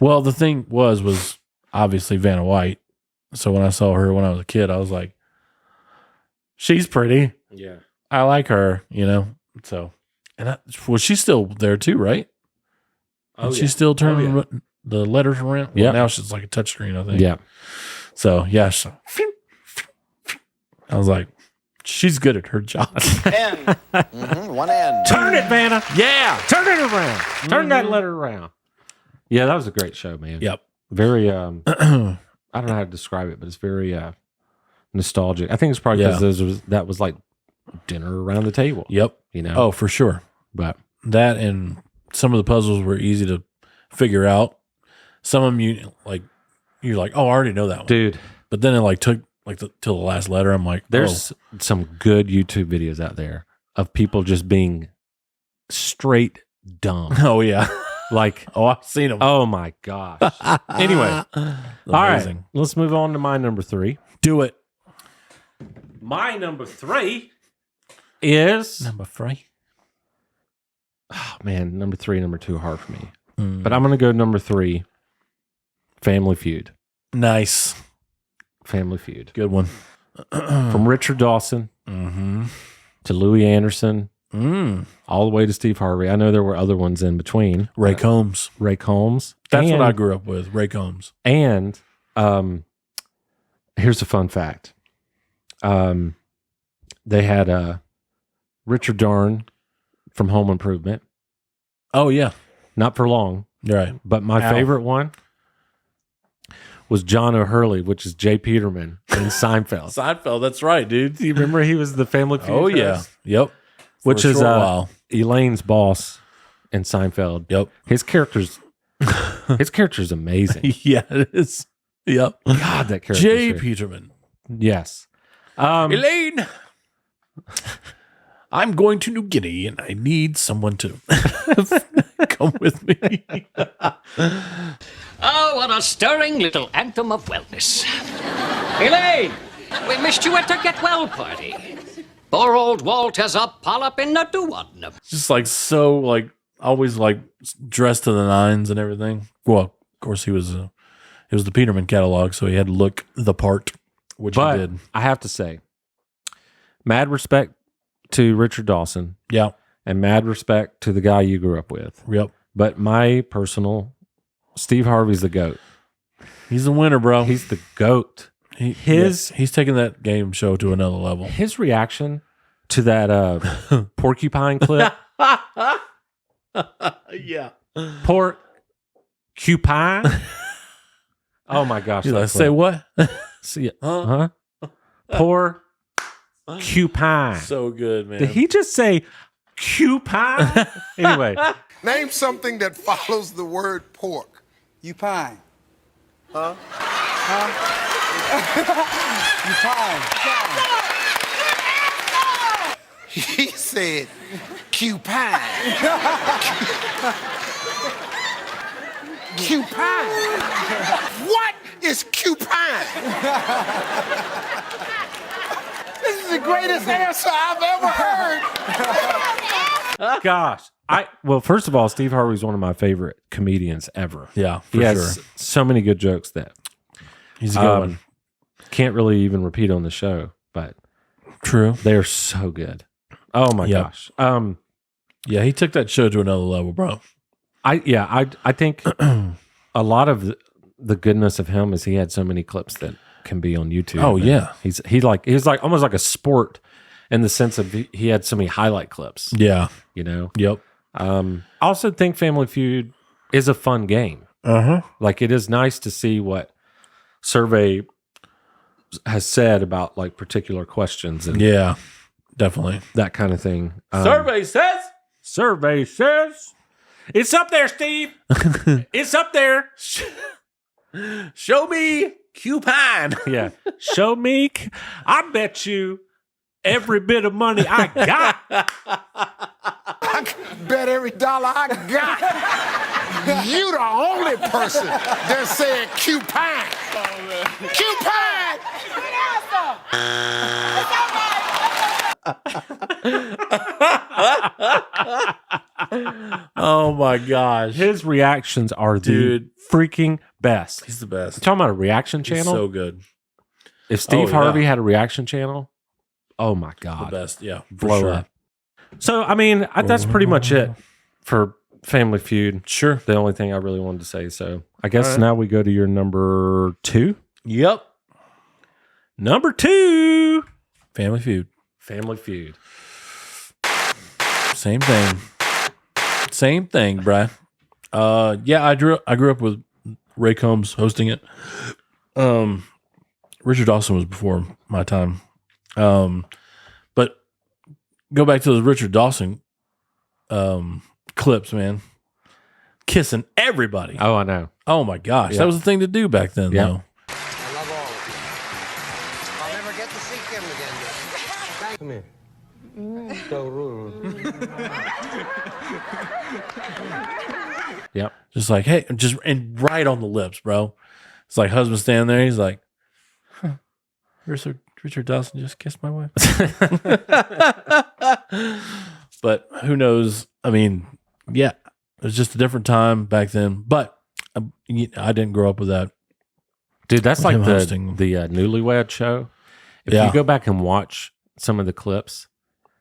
[SPEAKER 4] Well, the thing was obviously Vanna White. So when I saw her when I was a kid, I was like, she's pretty.
[SPEAKER 1] Yeah.
[SPEAKER 4] I like her, So, and she's still there too, right?
[SPEAKER 1] Oh,
[SPEAKER 4] she's still turning the letters around. Well, now she's like a touchscreen, I think.
[SPEAKER 1] Yeah.
[SPEAKER 4] So, yeah. I was like, she's good at her job.
[SPEAKER 3] N. One N.
[SPEAKER 1] Turn it, Vanna.
[SPEAKER 4] Yeah.
[SPEAKER 1] Turn it around. Turn that letter around. Yeah, that was a great show, man.
[SPEAKER 4] Yep.
[SPEAKER 1] Very, I don't know how to describe it, but it's very nostalgic. I think it's probably because that was like dinner around the table.
[SPEAKER 4] Yep. Oh, for sure.
[SPEAKER 1] But
[SPEAKER 4] that and some of the puzzles were easy to figure out. Some of them you're like, oh, I already know that one.
[SPEAKER 1] Dude.
[SPEAKER 4] But then it took till the last letter. I'm like,
[SPEAKER 1] there's some good YouTube videos out there of people just being straight dumb.
[SPEAKER 4] Oh, yeah.
[SPEAKER 1] I've seen them. Oh, my gosh. Anyway. All right. Let's move on to my number 3.
[SPEAKER 4] Do it.
[SPEAKER 1] My number 3 is...
[SPEAKER 4] Number 3?
[SPEAKER 1] Oh, man. Number 3 and number 2 are hard for me. But I'm going to go number 3, Family Feud.
[SPEAKER 4] Nice.
[SPEAKER 1] Family Feud.
[SPEAKER 4] Good one.
[SPEAKER 1] From Richard Dawson to Louis Anderson, all the way to Steve Harvey. I know there were other ones in between.
[SPEAKER 4] Ray Combs.
[SPEAKER 1] That's
[SPEAKER 4] what I grew up with, Ray Combs.
[SPEAKER 1] And here's a fun fact. They had Richard Darn from Home Improvement.
[SPEAKER 4] Oh, yeah.
[SPEAKER 1] Not for long.
[SPEAKER 4] Right.
[SPEAKER 1] But my favorite one was John O'Hurley, which is Jay Peterman in Seinfeld.
[SPEAKER 4] Seinfeld, that's right, dude.
[SPEAKER 1] Do you remember he was the Family Feud?
[SPEAKER 4] Oh, yeah. Yep.
[SPEAKER 1] Which is Elaine's boss in Seinfeld.
[SPEAKER 4] Yep.
[SPEAKER 1] His character's amazing.
[SPEAKER 4] Yeah, it is. Yep.
[SPEAKER 1] God, that character.
[SPEAKER 4] Jay Peterman.
[SPEAKER 1] Yes.
[SPEAKER 4] Elaine, I'm going to New Guinea and I need someone to come with me.
[SPEAKER 11] Oh, what a stirring little anthem of wellness. Elaine, we missed you at the get well party. Poor old Walt has a polyp in the duodenum.
[SPEAKER 4] Just always dressed to the nines and everything. Well, of course it was the Peterman catalog, so he had to look the part, which he did.
[SPEAKER 1] I have to say, mad respect to Richard Dawson.
[SPEAKER 4] Yeah.
[SPEAKER 1] And mad respect to the guy you grew up with.
[SPEAKER 4] Yep.
[SPEAKER 1] But my personal, Steve Harvey's the GOAT.
[SPEAKER 4] He's the winner, bro.
[SPEAKER 1] He's the GOAT.
[SPEAKER 4] He's taking that game show to another level.
[SPEAKER 1] His reaction to that Porcupine Clip.
[SPEAKER 4] Yeah.
[SPEAKER 1] Porcupine. Oh my gosh.
[SPEAKER 4] Say what?
[SPEAKER 1] See it. Porcupine.
[SPEAKER 4] So good, man.
[SPEAKER 1] Did he just say cupine? Anyway.
[SPEAKER 2] Name something that follows the word pork.
[SPEAKER 12] You pine.
[SPEAKER 2] Huh?
[SPEAKER 12] You pine.
[SPEAKER 2] He said cupine. Cupine. What is cupine? This is the greatest answer I've ever heard.
[SPEAKER 1] Gosh. Well, first of all, Steve Harvey's one of my favorite comedians ever.
[SPEAKER 4] Yeah,
[SPEAKER 1] he has so many good jokes that
[SPEAKER 4] he's a good one.
[SPEAKER 1] Can't really even repeat on the show, but
[SPEAKER 4] true.
[SPEAKER 1] They're so good. Oh my gosh.
[SPEAKER 4] Yeah, he took that show to another level, bro.
[SPEAKER 1] I think a lot of the goodness of him is he had so many clips that can be on YouTube.
[SPEAKER 4] Oh yeah.
[SPEAKER 1] He's like almost like a sport in the sense of he had so many highlight clips.
[SPEAKER 4] Yeah.
[SPEAKER 1] Yep. I also think Family Feud is a fun game. Like it is nice to see what survey has said about like particular questions and
[SPEAKER 4] yeah, definitely
[SPEAKER 1] that kind of thing.
[SPEAKER 4] Survey says
[SPEAKER 1] it's up there, Steve. It's up there.
[SPEAKER 4] Show me Cupine.
[SPEAKER 1] Yeah. Show me. I bet you every bit of money I got.
[SPEAKER 2] Bet every dollar I got. You the only person that said Q-Pine. Q-Pine!
[SPEAKER 4] Oh my gosh.
[SPEAKER 1] His reactions are the freaking best.
[SPEAKER 4] He's the best.
[SPEAKER 1] Talking about a reaction
[SPEAKER 4] He's
[SPEAKER 1] channel.
[SPEAKER 4] so good.
[SPEAKER 1] If Steve
[SPEAKER 4] Oh,
[SPEAKER 1] Harvey
[SPEAKER 4] yeah.
[SPEAKER 1] had a reaction channel, oh my God.
[SPEAKER 4] The best, yeah. For
[SPEAKER 1] Blow
[SPEAKER 4] sure.
[SPEAKER 1] up. So, I mean, that's pretty much it for Family Feud.
[SPEAKER 4] Sure.
[SPEAKER 1] The only thing I really wanted to say. So, I guess
[SPEAKER 4] All right.
[SPEAKER 1] now we go to your number 2.
[SPEAKER 4] Yep.
[SPEAKER 1] Number 2.
[SPEAKER 4] Family Feud.
[SPEAKER 1] Family Feud.
[SPEAKER 4] Same thing. Same thing, bruh. Yeah, I grew up with Ray Combs hosting it. Richard Dawson was before my time. But go back to those Richard Dawson clips, man. Kissing everybody.
[SPEAKER 1] Oh, I know.
[SPEAKER 4] Oh my gosh.
[SPEAKER 1] Yeah.
[SPEAKER 4] That was the thing to do back then,
[SPEAKER 1] Yeah.
[SPEAKER 4] though.
[SPEAKER 3] I love all of you. I'll never get to see Kim again. Come here. So rude.
[SPEAKER 1] Yep.
[SPEAKER 4] Just like, hey, and right on the lips, bro. It's like husband standing there. He's like, huh, Richard Dawson just kissed my wife. But who knows? I mean, yeah, it was just a different time back then. But I didn't grow up with that.
[SPEAKER 1] Dude, that's like
[SPEAKER 4] Him
[SPEAKER 1] the
[SPEAKER 4] hosting.
[SPEAKER 1] Newlywed Show. If
[SPEAKER 4] Yeah.
[SPEAKER 1] you go back and watch some of the clips,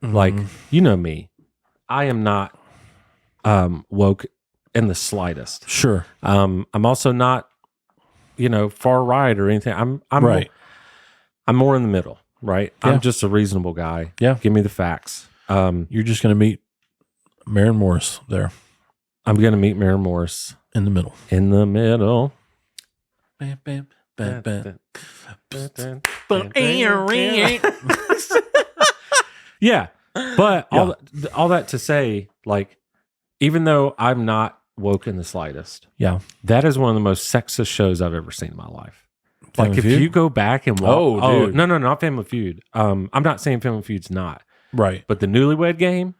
[SPEAKER 1] like, you know me, I am not woke in the slightest.
[SPEAKER 4] Sure.
[SPEAKER 1] I'm also not, far right or anything. I'm
[SPEAKER 4] Right.
[SPEAKER 1] I'm more in the middle, right?
[SPEAKER 4] Yeah.
[SPEAKER 1] I'm just a reasonable guy.
[SPEAKER 4] Yeah.
[SPEAKER 1] Give me the facts.
[SPEAKER 4] You're just going to meet Maren Morris there
[SPEAKER 1] I'm going to meet Maren Morris
[SPEAKER 4] in the middle.
[SPEAKER 1] in the middle.
[SPEAKER 4] Bam, bam, bam, bam.
[SPEAKER 1] Yeah. But
[SPEAKER 4] Yeah.
[SPEAKER 1] all that to say, like, even though I'm not woke in the slightest,
[SPEAKER 4] Yeah.
[SPEAKER 1] that is one of the most sexist shows I've ever seen in my life.
[SPEAKER 4] Family
[SPEAKER 1] Like, if
[SPEAKER 4] Feud?
[SPEAKER 1] you go back and watch,
[SPEAKER 4] Oh, dude.
[SPEAKER 1] no, not Family Feud. I'm not saying Family Feud's not,
[SPEAKER 4] Right.
[SPEAKER 1] but the Newlywed Game,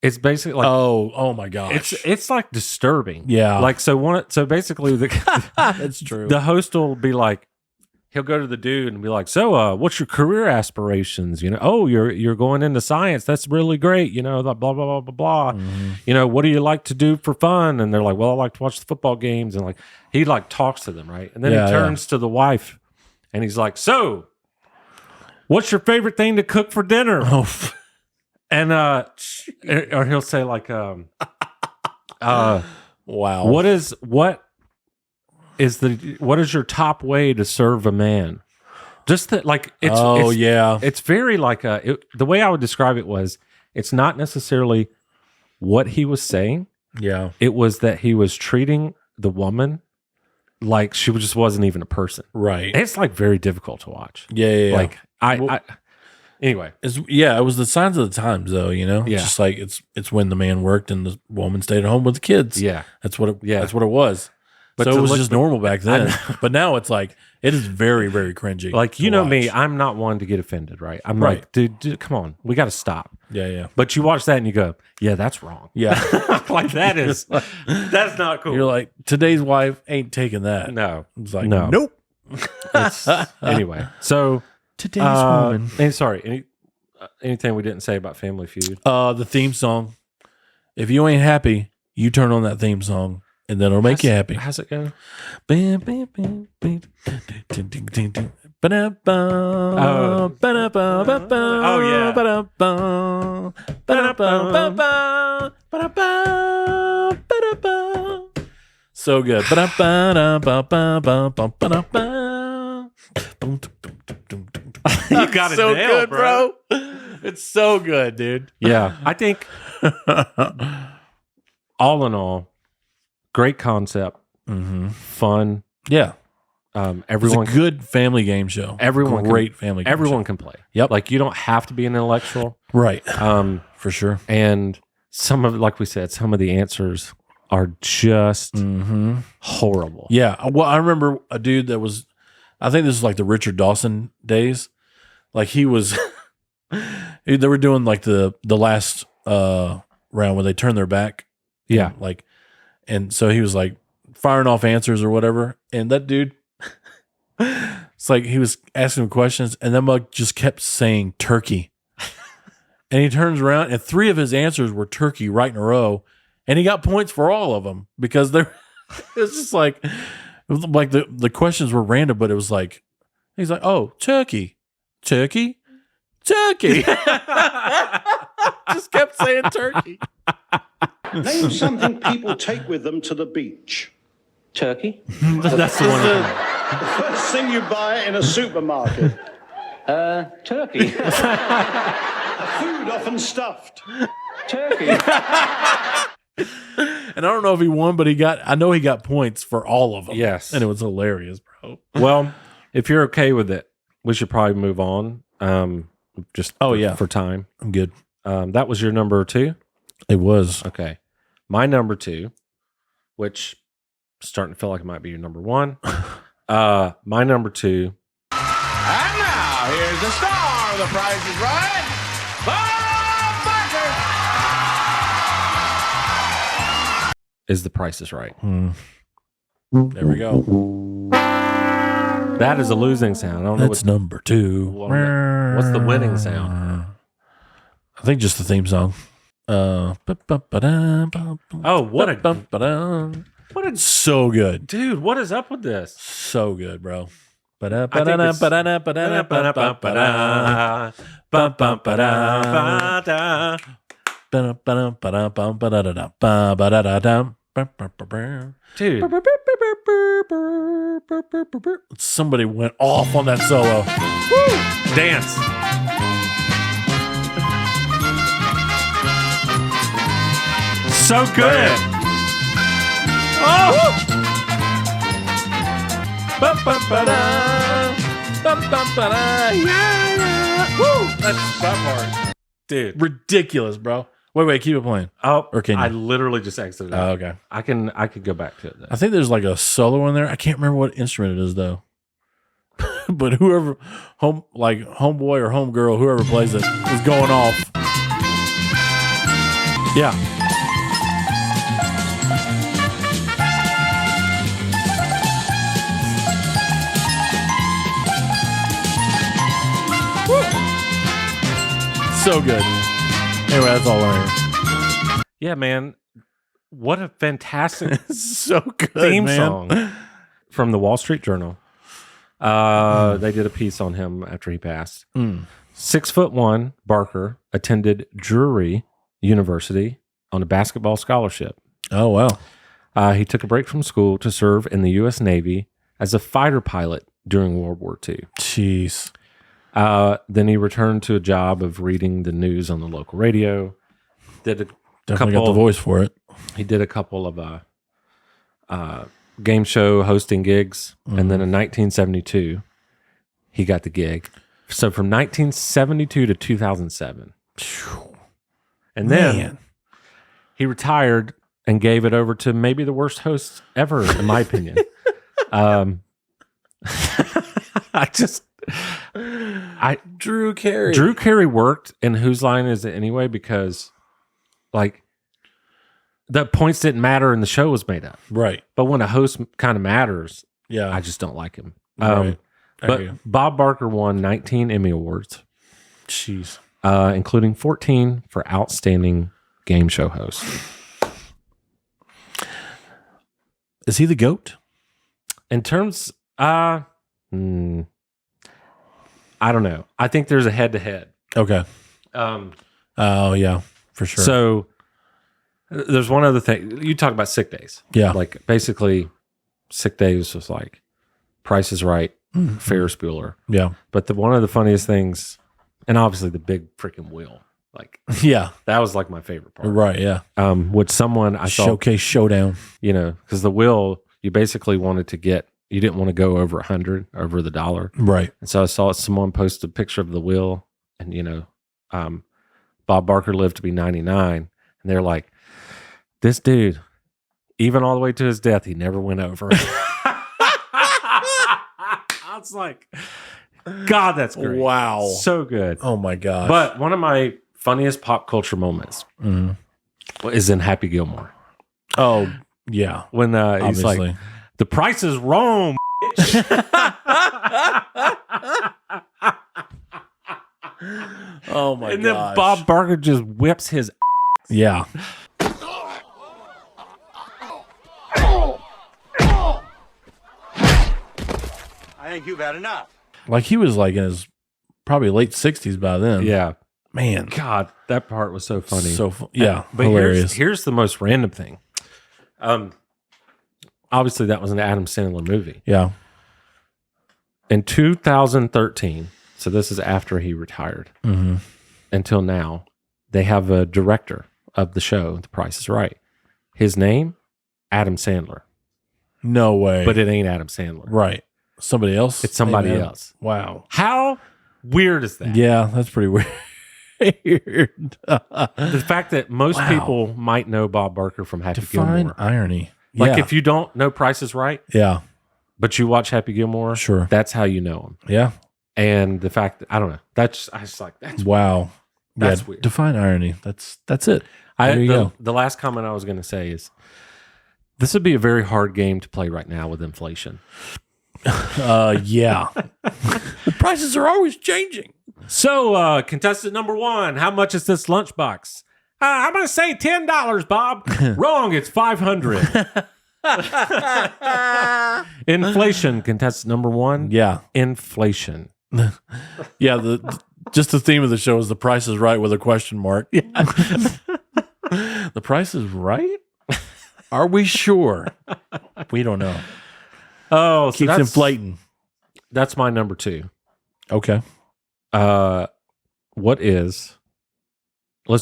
[SPEAKER 1] it's basically like,
[SPEAKER 4] Oh my gosh.
[SPEAKER 1] it's like disturbing.
[SPEAKER 4] Yeah.
[SPEAKER 1] Like, so basically
[SPEAKER 4] That's true.
[SPEAKER 1] the host will be like, he'll go to the dude and be like, so what's your career aspirations? Oh, you're going into science. That's really great. Blah, blah, blah, blah, blah, blah.
[SPEAKER 4] Mm-hmm.
[SPEAKER 1] What do you like to do for fun? And they're like, well, I like to watch the football games. And like, he like talks to them, right? And then
[SPEAKER 4] Yeah,
[SPEAKER 1] he turns to the wife and he's like, so what's your favorite thing to cook for dinner?
[SPEAKER 4] Oh,
[SPEAKER 1] And, or he'll say like,
[SPEAKER 4] wow.
[SPEAKER 1] what is your top way to serve a man? Just that, like,
[SPEAKER 4] yeah.
[SPEAKER 1] it's very like the way I would describe it was, it's not necessarily what he was saying.
[SPEAKER 4] Yeah.
[SPEAKER 1] It was that he was treating the woman like she just wasn't even a person.
[SPEAKER 4] Right.
[SPEAKER 1] It's like very difficult to watch.
[SPEAKER 4] Yeah.
[SPEAKER 1] Like anyway,
[SPEAKER 4] it was the signs of the times, though.
[SPEAKER 1] Yeah.
[SPEAKER 4] It's just like it's when the man worked and the woman stayed at home with the kids.
[SPEAKER 1] Yeah.
[SPEAKER 4] That's what it.
[SPEAKER 1] Yeah.
[SPEAKER 4] That's what it was.
[SPEAKER 1] But
[SPEAKER 4] So
[SPEAKER 1] to
[SPEAKER 4] it was
[SPEAKER 1] look-
[SPEAKER 4] just normal back then. But now it's like it is very, very cringy.
[SPEAKER 1] like,
[SPEAKER 4] to
[SPEAKER 1] me,
[SPEAKER 4] watch.
[SPEAKER 1] I'm not one to get offended, right? I'm
[SPEAKER 4] Right.
[SPEAKER 1] like, dude, come on, we got to stop.
[SPEAKER 4] Yeah.
[SPEAKER 1] But you watch that and you go, yeah, that's wrong.
[SPEAKER 4] Yeah.
[SPEAKER 1] Like that's not cool.
[SPEAKER 4] You're like, today's wife ain't taking that.
[SPEAKER 1] No.
[SPEAKER 4] It's like,
[SPEAKER 1] No.
[SPEAKER 4] nope.
[SPEAKER 1] Anyway, so
[SPEAKER 4] Today's woman.
[SPEAKER 1] and sorry, anything we didn't say about Family Feud?
[SPEAKER 4] The theme song. If you ain't happy, you turn on that theme song, and then it'll make you happy.
[SPEAKER 1] How's it go?
[SPEAKER 4] Bam, bam, bam, bam. Ding, ding, ding, ding. Ba-da-ba,
[SPEAKER 1] Oh.
[SPEAKER 4] ba-da-ba, ba-ba,
[SPEAKER 1] Oh, yeah.
[SPEAKER 4] ba-da-ba, ba-da-ba, ba-ba, ba-da-ba, ba-da-ba. So good. Ba-da-ba, ba-ba, ba-ba, ba-da-ba.
[SPEAKER 1] You got it
[SPEAKER 4] so
[SPEAKER 1] nailed,
[SPEAKER 4] good,
[SPEAKER 1] bro.
[SPEAKER 4] It's so good, dude.
[SPEAKER 1] Yeah, I think all in all, great concept, fun.
[SPEAKER 4] Yeah.
[SPEAKER 1] Everyone,
[SPEAKER 4] It's a good family game show. Great family game
[SPEAKER 1] Everyone
[SPEAKER 4] show.
[SPEAKER 1] can play.
[SPEAKER 4] Yep.
[SPEAKER 1] Like, you don't have to be an intellectual.
[SPEAKER 4] Right. For sure.
[SPEAKER 1] And some of, like we said, some of the answers are just horrible.
[SPEAKER 4] Yeah. Well, I remember a dude that was, I think this was like the Richard Dawson days. Like he was, they were doing like the last round when they turn their back.
[SPEAKER 1] Yeah.
[SPEAKER 4] And so he was like firing off answers or whatever. And that dude, it's like he was asking him questions and then Mug just kept saying turkey. And he turns around and 3 of his answers were turkey right in a row. And he got points for all of them because it's just like the questions were random, but it was like, he's like, oh, turkey. Just kept saying turkey.
[SPEAKER 13] Name something people take with them to the beach.
[SPEAKER 11] Turkey.
[SPEAKER 1] That's the one.
[SPEAKER 13] The first thing you buy in a supermarket.
[SPEAKER 11] Turkey.
[SPEAKER 13] Food often stuffed.
[SPEAKER 11] Turkey.
[SPEAKER 4] And I don't know if he won, but I know he got points for all of them.
[SPEAKER 1] Yes.
[SPEAKER 4] And it was hilarious, bro.
[SPEAKER 1] Well, if you're okay with it, we should probably move on. For time.
[SPEAKER 4] I'm good.
[SPEAKER 1] That was your number 2?
[SPEAKER 4] It was.
[SPEAKER 1] Okay. My number 2, which is starting to feel like it might be your number 1. My number 2.
[SPEAKER 7] And now, here's the star of The Price is Right, Bob Barker.
[SPEAKER 1] Is The Price is Right.
[SPEAKER 4] There we go.
[SPEAKER 1] That is a losing sound. I don't know
[SPEAKER 4] That's number 2.
[SPEAKER 1] What's the winning sound?
[SPEAKER 4] I think just the theme song.
[SPEAKER 1] Oh, what a
[SPEAKER 4] so good.
[SPEAKER 1] Dude, what is up with this?
[SPEAKER 4] So good, bro. Dude. Somebody went off on that solo.
[SPEAKER 1] Woo! Dance. So good. Oh!
[SPEAKER 4] Yeah. Woo!
[SPEAKER 1] That's that part. Dude.
[SPEAKER 4] Ridiculous, bro. Wait, keep it playing.
[SPEAKER 1] Oh,
[SPEAKER 4] or can you?
[SPEAKER 1] I literally just exited it.
[SPEAKER 4] Oh, okay.
[SPEAKER 1] I could go back to it then.
[SPEAKER 4] I think there's like a solo in there. I can't remember what instrument it is though. But whoever homeboy or homegirl, whoever plays it, is going off. Yeah. Woo. So good. Anyway, that's all I hear.
[SPEAKER 1] Yeah, man. What a fantastic
[SPEAKER 4] so good
[SPEAKER 1] theme
[SPEAKER 4] man.
[SPEAKER 1] song from the Wall Street Journal. They did a piece on him after he passed. 6'1" Barker attended Drury University on a basketball scholarship.
[SPEAKER 4] Oh, wow.
[SPEAKER 1] He took a break from school to serve in the U.S. Navy as a fighter pilot during World War II.
[SPEAKER 4] Jeez.
[SPEAKER 1] Then he returned to a job of reading the news on the local radio.
[SPEAKER 4] Definitely got the voice for it.
[SPEAKER 1] He did a couple of game show hosting gigs. And then in 1972, he got the gig. So from 1972 to 2007. And then he retired and gave it over to maybe the worst host ever, in my opinion. Drew Carey. Drew Carey worked in Whose Line Is It Anyway? Because like the points didn't matter and the show was made up.
[SPEAKER 4] Right.
[SPEAKER 1] But when a host kind of matters,
[SPEAKER 4] yeah,
[SPEAKER 1] I just don't like him.
[SPEAKER 4] Right.
[SPEAKER 1] But Bob Barker won 19 Emmy Awards.
[SPEAKER 4] Jeez.
[SPEAKER 1] Including 14 for Outstanding Game Show Host.
[SPEAKER 4] Is he the GOAT?
[SPEAKER 1] In terms, I don't know. I think there's a head-to-head.
[SPEAKER 4] Okay. Oh, yeah, for sure.
[SPEAKER 1] So there's one other thing. You talk about sick days.
[SPEAKER 4] Yeah.
[SPEAKER 1] Like basically sick days was like Price is Right, Ferris Bueller.
[SPEAKER 4] Yeah.
[SPEAKER 1] But one of the funniest things, and obviously the big freaking wheel. Like,
[SPEAKER 4] yeah,
[SPEAKER 1] that was like my favorite part.
[SPEAKER 4] Right. Yeah.
[SPEAKER 1] Which someone I saw
[SPEAKER 4] Showcase Showdown.
[SPEAKER 1] You know, because the wheel, you basically wanted to get, you didn't want to go over 100, over the dollar.
[SPEAKER 4] Right.
[SPEAKER 1] And so I saw someone post a picture of the wheel, and you know, Bob Barker lived to be 99, and they're like, this dude, even all the way to his death, he never went over. I was like, God, that's great.
[SPEAKER 4] Wow.
[SPEAKER 1] So good.
[SPEAKER 4] Oh my gosh.
[SPEAKER 1] But one of my funniest pop culture moments is in Happy Gilmore.
[SPEAKER 4] Oh, yeah.
[SPEAKER 1] When he's like, the price is wrong,
[SPEAKER 4] oh, my God.
[SPEAKER 1] And then Bob Barker just whips his
[SPEAKER 4] Yeah.
[SPEAKER 5] I think you've had enough.
[SPEAKER 4] Like he was like in his probably late 60s by then.
[SPEAKER 1] Yeah.
[SPEAKER 4] Man.
[SPEAKER 1] God, that part was so funny.
[SPEAKER 4] Yeah.
[SPEAKER 1] But
[SPEAKER 4] hilarious.
[SPEAKER 1] Here's the most random thing. Obviously, that was an Adam Sandler movie.
[SPEAKER 4] Yeah.
[SPEAKER 1] In 2013, so this is after he retired, until now, they have a director of the show, The Price is Right. His name, Adam Sandler.
[SPEAKER 4] No way.
[SPEAKER 1] But it ain't Adam Sandler.
[SPEAKER 4] Right. Somebody else?
[SPEAKER 1] It's somebody
[SPEAKER 4] Maybe.
[SPEAKER 1] else.
[SPEAKER 4] Wow.
[SPEAKER 1] How weird is that?
[SPEAKER 4] Yeah, that's pretty weird.
[SPEAKER 1] The fact that most people might know Bob Barker from Happy
[SPEAKER 4] Define
[SPEAKER 1] Gilmore.
[SPEAKER 4] irony.
[SPEAKER 1] Like
[SPEAKER 4] Yeah.
[SPEAKER 1] if you don't know Price is Right,
[SPEAKER 4] Yeah.
[SPEAKER 1] but you watch Happy Gilmore,
[SPEAKER 4] Sure.
[SPEAKER 1] that's how you know him.
[SPEAKER 4] Yeah.
[SPEAKER 1] And the fact that, I don't know, I was like, that's
[SPEAKER 4] Wow.
[SPEAKER 1] That's
[SPEAKER 4] yeah,
[SPEAKER 1] weird.
[SPEAKER 4] Define irony. That's it. There you go.
[SPEAKER 1] The last comment I was going to say is this would be a very hard game to play right now with inflation.
[SPEAKER 4] Yeah. The prices are always changing.
[SPEAKER 1] So, contestant number 1, how much is this lunchbox? I'm going to say $10, Bob. Wrong, it's $500. Inflation, contestant number 1.
[SPEAKER 4] Yeah.
[SPEAKER 1] Inflation.
[SPEAKER 4] Yeah, just the theme of the show is The Price is Right with a question mark. Yeah. The Price is Right? Are we sure? We don't know.
[SPEAKER 1] Oh, so
[SPEAKER 4] Keeps inflating.
[SPEAKER 1] That's my number 2.
[SPEAKER 4] Okay.
[SPEAKER 1] Let's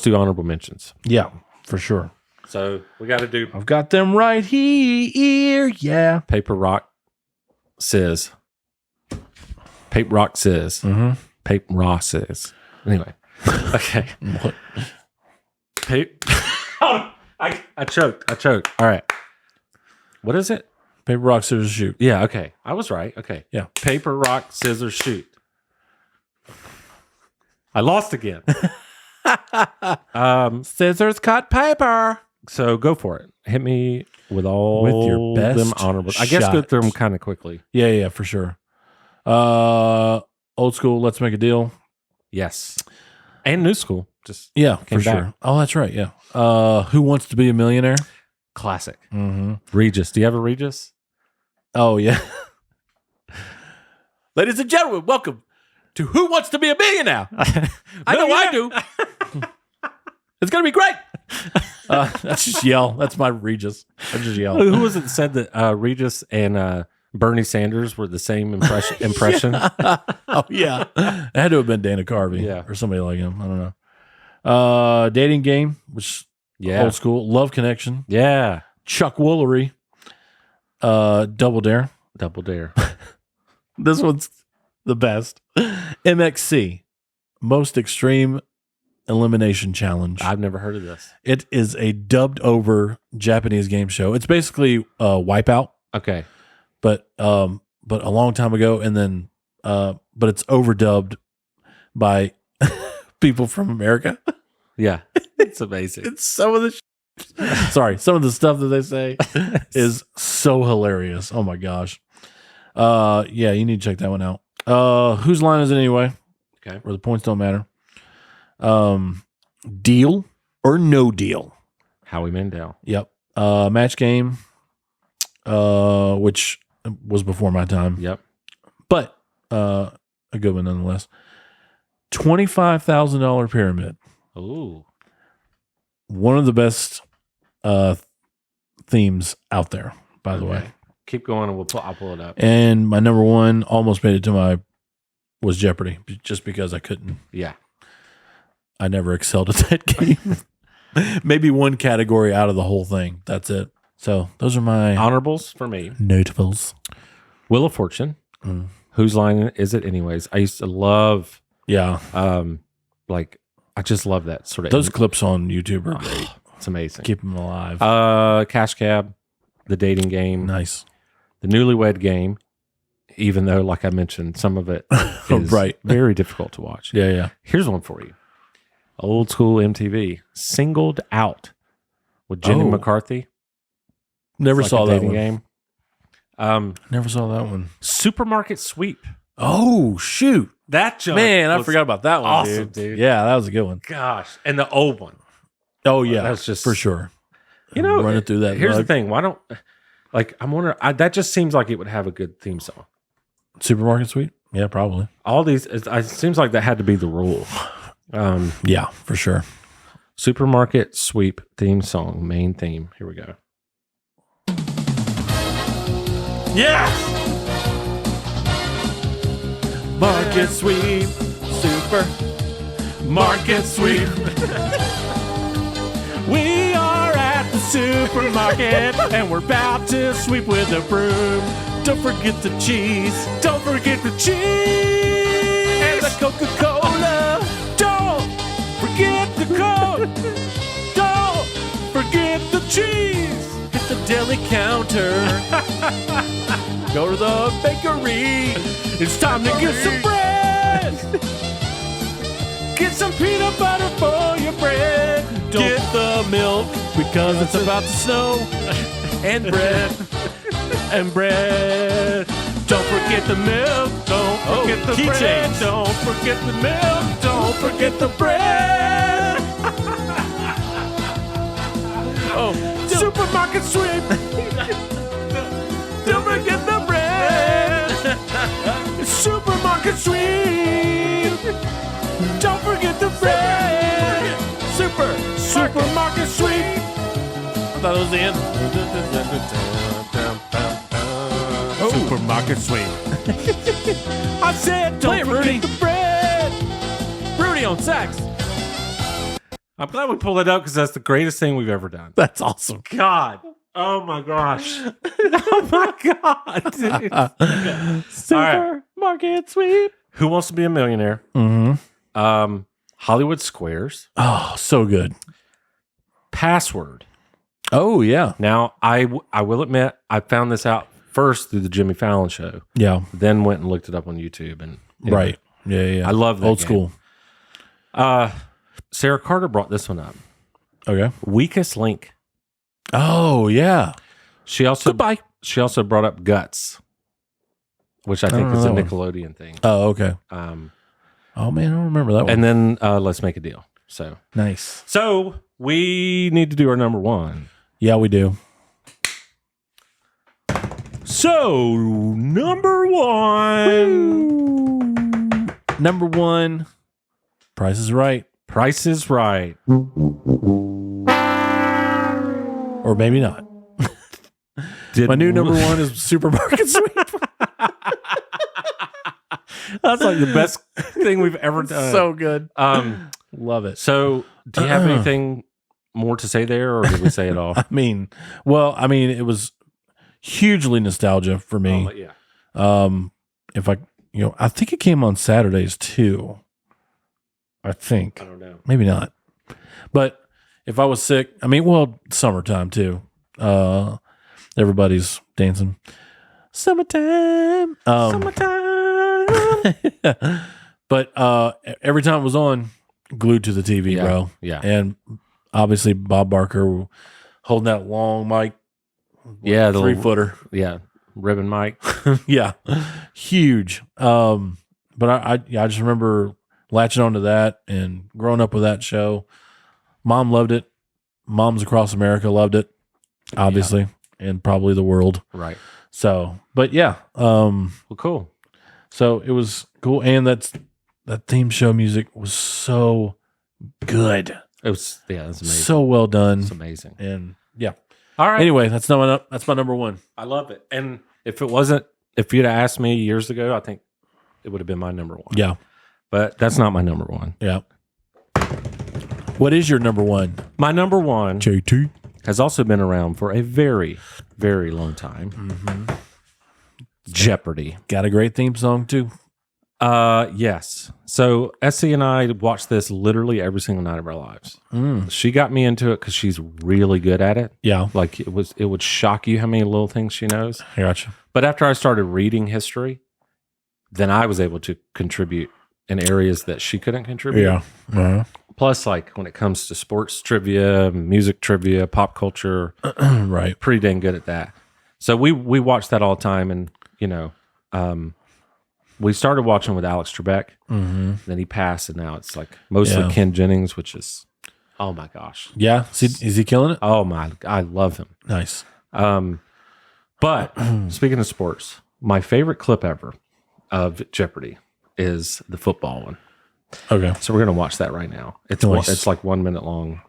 [SPEAKER 1] do honorable mentions.
[SPEAKER 4] Yeah, for sure.
[SPEAKER 1] So we got to do
[SPEAKER 4] I've got them right here. Yeah.
[SPEAKER 1] Paper, Rock, Scissors. Paper, Rock, Scissors. Paper, Rock, Scissors. Anyway. Okay.
[SPEAKER 4] What?
[SPEAKER 1] I choked. All right. What is it?
[SPEAKER 4] Paper, rock, scissors, shoot.
[SPEAKER 1] Yeah, okay. I was right. Okay.
[SPEAKER 4] Yeah.
[SPEAKER 1] Paper, rock, scissors, shoot. I lost again.
[SPEAKER 4] Scissors cut paper.
[SPEAKER 1] So go for it. Hit me with all
[SPEAKER 4] With your best
[SPEAKER 1] them honorables. I guess go through them kind of quickly.
[SPEAKER 4] Yeah, for sure. Old school, let's make a deal.
[SPEAKER 1] Yes. And new school. Just
[SPEAKER 4] Yeah,
[SPEAKER 1] came
[SPEAKER 4] for
[SPEAKER 1] back.
[SPEAKER 4] sure. Oh, that's right. Yeah. Who Wants to Be a Millionaire?
[SPEAKER 1] Classic.
[SPEAKER 4] Mm-hmm.
[SPEAKER 1] Regis. Do you have a Regis?
[SPEAKER 4] Oh, yeah. Ladies and gentlemen, welcome to Who Wants to Be a Millionaire? I know I do. It's going to be great. That's just yell. That's my Regis. I just yell.
[SPEAKER 1] Who was it that said that Regis and Bernie Sanders were the same impression?
[SPEAKER 4] Oh, yeah. It had to have been Dana Carvey or somebody like him. I don't know. Dating Game, which old school. Love Connection.
[SPEAKER 1] Yeah.
[SPEAKER 4] Chuck Woolery. Double Dare.
[SPEAKER 1] Double Dare.
[SPEAKER 4] This one's the best. MXC. Most Extreme Elimination Challenge.
[SPEAKER 1] I've never heard of this.
[SPEAKER 4] It is a dubbed over Japanese game show. It's basically Wipeout.
[SPEAKER 1] Okay.
[SPEAKER 4] But a long time ago, and then but it's overdubbed by people from America.
[SPEAKER 1] Yeah. It's amazing.
[SPEAKER 4] It's some of the some of the stuff that they say is so hilarious. Oh my gosh. Yeah, you need to check that one out. Whose line is it anyway?
[SPEAKER 1] Okay.
[SPEAKER 4] Where the points don't matter. Deal or No Deal?
[SPEAKER 1] Howie Mandel.
[SPEAKER 4] Yep. Match Game, which was before my time.
[SPEAKER 1] Yep.
[SPEAKER 4] But a good one nonetheless. $25,000 pyramid.
[SPEAKER 1] Ooh.
[SPEAKER 4] One of the best themes out there, by the way.
[SPEAKER 1] Keep going and I'll pull it up.
[SPEAKER 4] And my number one almost made it to was Jeopardy, just because I couldn't.
[SPEAKER 1] Yeah.
[SPEAKER 4] I never excelled at that game. Maybe one category out of the whole thing. That's it. So those are my
[SPEAKER 1] honorables for me.
[SPEAKER 4] Notables.
[SPEAKER 1] Wheel of Fortune. Whose line is it anyways? I used to love.
[SPEAKER 4] Yeah.
[SPEAKER 1] I just love that sort of.
[SPEAKER 4] Those clips on YouTube are great.
[SPEAKER 1] It's amazing.
[SPEAKER 4] Keep them alive.
[SPEAKER 1] Cash Cab, the dating game.
[SPEAKER 4] Nice.
[SPEAKER 1] The Newlywed Game, even though, like I mentioned, some of it is very difficult to watch.
[SPEAKER 4] Yeah.
[SPEAKER 1] Here's one for you. Old school MTV. Singled Out. with Jenny McCarthy.
[SPEAKER 4] Never
[SPEAKER 1] It's
[SPEAKER 4] saw
[SPEAKER 1] like a
[SPEAKER 4] that
[SPEAKER 1] dating
[SPEAKER 4] one.
[SPEAKER 1] game.
[SPEAKER 4] Never saw that one.
[SPEAKER 1] Supermarket Sweep.
[SPEAKER 4] Oh, shoot.
[SPEAKER 1] That joke
[SPEAKER 4] Man, I
[SPEAKER 1] was
[SPEAKER 4] forgot about that one,
[SPEAKER 1] awesome, dude.
[SPEAKER 4] Yeah, that was a good one.
[SPEAKER 1] Gosh, and the old one.
[SPEAKER 4] Oh, yeah.
[SPEAKER 1] That's just
[SPEAKER 4] for sure.
[SPEAKER 1] You know,
[SPEAKER 4] running through that.
[SPEAKER 1] Here's
[SPEAKER 4] mug.
[SPEAKER 1] the thing. Why don't I'm wondering. That just seems like it would have a good theme song.
[SPEAKER 4] Supermarket Sweep? Yeah, probably.
[SPEAKER 1] All these. It seems like that had to be the rule.
[SPEAKER 4] Yeah, for sure.
[SPEAKER 1] Supermarket Sweep theme song, main theme. Here we go. Yes.
[SPEAKER 4] Market Sweep. Super. Market Sweep. We are at the supermarket and we're about to sweep with a broom. Don't forget the cheese. Don't forget the cheese. And the Coca-Cola. Don't forget the Coke. Don't forget the cheese. Hit the deli counter. Go to the bakery. It's time to get some bread. Get some peanut butter for your bread. Get the milk because it's about to snow. And bread. And bread. Don't forget the milk. Don't forget the bread. Change. Don't forget the milk. Don't forget the bread. Supermarket Sweep. Don't forget the bread. Supermarket Sweep. Don't forget the bread. Supermarket Sweep. I thought it was the end. Supermarket Sweep. I said, don't forget the bread. Rudy on sax.
[SPEAKER 1] I'm glad we pulled it up because that's the greatest thing we've ever done.
[SPEAKER 4] That's awesome.
[SPEAKER 1] God. Oh my gosh. Oh my God, dude.
[SPEAKER 4] Supermarket Sweep.
[SPEAKER 1] Who Wants to Be a Millionaire?
[SPEAKER 4] Mm-hmm.
[SPEAKER 1] Hollywood Squares.
[SPEAKER 4] Oh, so good.
[SPEAKER 1] Password.
[SPEAKER 4] Oh, yeah.
[SPEAKER 1] Now, I will admit, I found this out first through the Jimmy Fallon show.
[SPEAKER 4] Yeah.
[SPEAKER 1] Then went and looked it up on YouTube. And
[SPEAKER 4] Right. Yeah.
[SPEAKER 1] I love that
[SPEAKER 4] Old
[SPEAKER 1] game.
[SPEAKER 4] school.
[SPEAKER 1] Sarah Carter brought this one up.
[SPEAKER 4] Okay.
[SPEAKER 1] Weakest Link.
[SPEAKER 4] Oh, yeah.
[SPEAKER 1] She also brought up Guts, which I think is a Nickelodeon thing.
[SPEAKER 4] Oh, okay. Oh, man, I don't remember that one.
[SPEAKER 1] And then Let's Make a Deal. So
[SPEAKER 4] nice.
[SPEAKER 1] So we need to do our number one.
[SPEAKER 4] Yeah, we do.
[SPEAKER 1] So number one.
[SPEAKER 4] Number one. Price is Right.
[SPEAKER 1] Price is Right.
[SPEAKER 4] Or maybe not. My new number one is Supermarket Sweep.
[SPEAKER 1] That's like the best thing we've ever done.
[SPEAKER 4] So good. Love it.
[SPEAKER 1] So do you have anything more to say there, or did we say it all?
[SPEAKER 4] I mean, it was hugely nostalgia for me.
[SPEAKER 1] Yeah.
[SPEAKER 4] If I think it came on Saturdays too. I think.
[SPEAKER 1] I don't know.
[SPEAKER 4] Maybe not. But if I was sick, summertime too. Everybody's dancing. Summertime. But every time it was on, glued to the TV, bro.
[SPEAKER 1] Yeah.
[SPEAKER 4] And obviously Bob Barker holding that long mic.
[SPEAKER 1] Yeah, the
[SPEAKER 4] 3-footer.
[SPEAKER 1] Yeah. Ribbon mic.
[SPEAKER 4] Yeah. Huge. But I just remember latching onto that and growing up with that show. Mom loved it. Moms across America loved it, obviously, and probably the world.
[SPEAKER 1] Right.
[SPEAKER 4] So, but yeah.
[SPEAKER 1] Well, cool.
[SPEAKER 4] So it was cool. And that theme show music was so good.
[SPEAKER 1] It was amazing.
[SPEAKER 4] So well done.
[SPEAKER 1] It's amazing.
[SPEAKER 4] And yeah.
[SPEAKER 1] All right.
[SPEAKER 4] Anyway, that's my number one.
[SPEAKER 1] I love it. And if you'd have asked me years ago, I think it would have been my number one.
[SPEAKER 4] Yeah.
[SPEAKER 1] But that's not my number one.
[SPEAKER 4] Yeah. What is your number one?
[SPEAKER 1] My number one
[SPEAKER 4] JT
[SPEAKER 1] has also been around for a very, very long time.
[SPEAKER 4] Mm-hmm.
[SPEAKER 1] Jeopardy.
[SPEAKER 4] Got a great theme song too.
[SPEAKER 1] Yes. So Essie and I watched this literally every single night of our lives. She got me into it because she's really good at it.
[SPEAKER 4] Yeah.
[SPEAKER 1] Like it would shock you how many little things she knows.
[SPEAKER 4] I gotcha.
[SPEAKER 1] But after I started reading history, then I was able to contribute in areas that she couldn't contribute.
[SPEAKER 4] Yeah. Uh-huh.
[SPEAKER 1] Plus, like when it comes to sports trivia, music trivia, pop culture,
[SPEAKER 4] right,
[SPEAKER 1] pretty dang good at that. So we watch that all the time, and we started watching with Alex Trebek.
[SPEAKER 4] Mm-hmm.
[SPEAKER 1] Then he passed, and now it's like mostly Ken Jennings, which is oh my gosh,
[SPEAKER 4] yeah. Is he killing it?
[SPEAKER 1] Oh my, I love him.
[SPEAKER 4] Nice.
[SPEAKER 1] But speaking of sports, my favorite clip ever of Jeopardy is the football one.
[SPEAKER 4] Okay.
[SPEAKER 1] So we're going to watch that right now. It's like 1 minute long.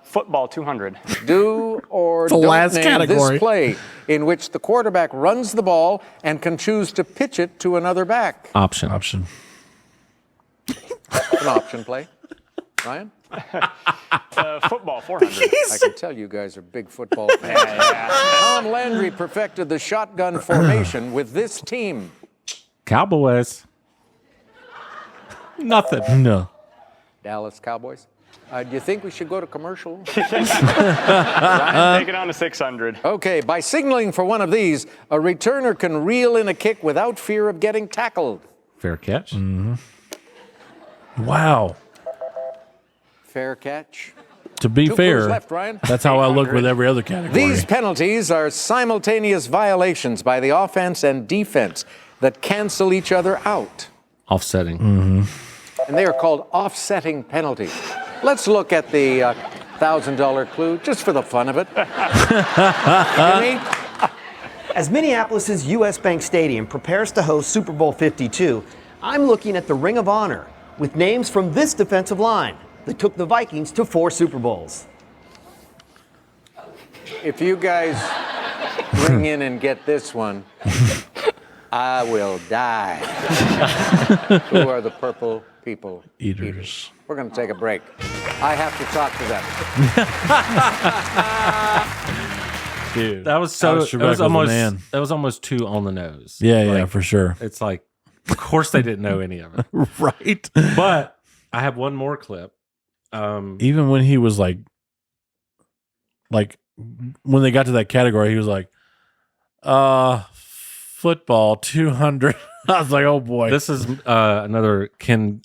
[SPEAKER 5] Football 200.
[SPEAKER 14] Do or
[SPEAKER 4] The
[SPEAKER 14] don't
[SPEAKER 4] last
[SPEAKER 14] name
[SPEAKER 4] category.
[SPEAKER 14] this play in which the quarterback runs the ball and can choose to pitch it to another back.
[SPEAKER 1] Option.
[SPEAKER 14] An option play. Ryan?
[SPEAKER 5] Football 400.
[SPEAKER 14] I can tell you guys are big football fans. Tom Landry perfected the shotgun formation with this team.
[SPEAKER 1] Cowboys. Nothing.
[SPEAKER 4] No.
[SPEAKER 14] Dallas Cowboys. Do you think we should go to commercial?
[SPEAKER 5] Ryan, take it on to 600.
[SPEAKER 14] Okay, by signaling for one of these, a returner can reel in a kick without fear of getting tackled.
[SPEAKER 1] Fair catch.
[SPEAKER 4] Mm-hmm. Wow.
[SPEAKER 14] Fair catch.
[SPEAKER 4] To be
[SPEAKER 14] Two
[SPEAKER 4] fair,
[SPEAKER 14] clues left, Ryan.
[SPEAKER 4] that's how I look with every other category.
[SPEAKER 14] These penalties are simultaneous violations by the offense and defense that cancel each other out.
[SPEAKER 1] Offsetting.
[SPEAKER 4] Mm-hmm.
[SPEAKER 14] And they are called offsetting penalties. Let's look at the $1,000 clue just for the fun of it. Jimmy?
[SPEAKER 15] As Minneapolis' U.S. Bank Stadium prepares to host Super Bowl 52, I'm looking at the Ring of Honor with names from this defensive line that took the Vikings to 4 Super Bowls.
[SPEAKER 14] If you guys ring in and get this one, I will die. Who are the purple people
[SPEAKER 4] eaters?
[SPEAKER 14] We're going to take a break. I have to talk to them.
[SPEAKER 4] Dude,
[SPEAKER 1] that was so.
[SPEAKER 4] Alex Trebek
[SPEAKER 1] That was almost too on the nose.
[SPEAKER 4] Yeah, for sure.
[SPEAKER 1] It's like, of course they didn't know any of it,
[SPEAKER 4] right?
[SPEAKER 1] But I have one more clip.
[SPEAKER 4] Even when he was like when they got to that category, he was like, football 200. I was like, oh boy.
[SPEAKER 1] This is another Ken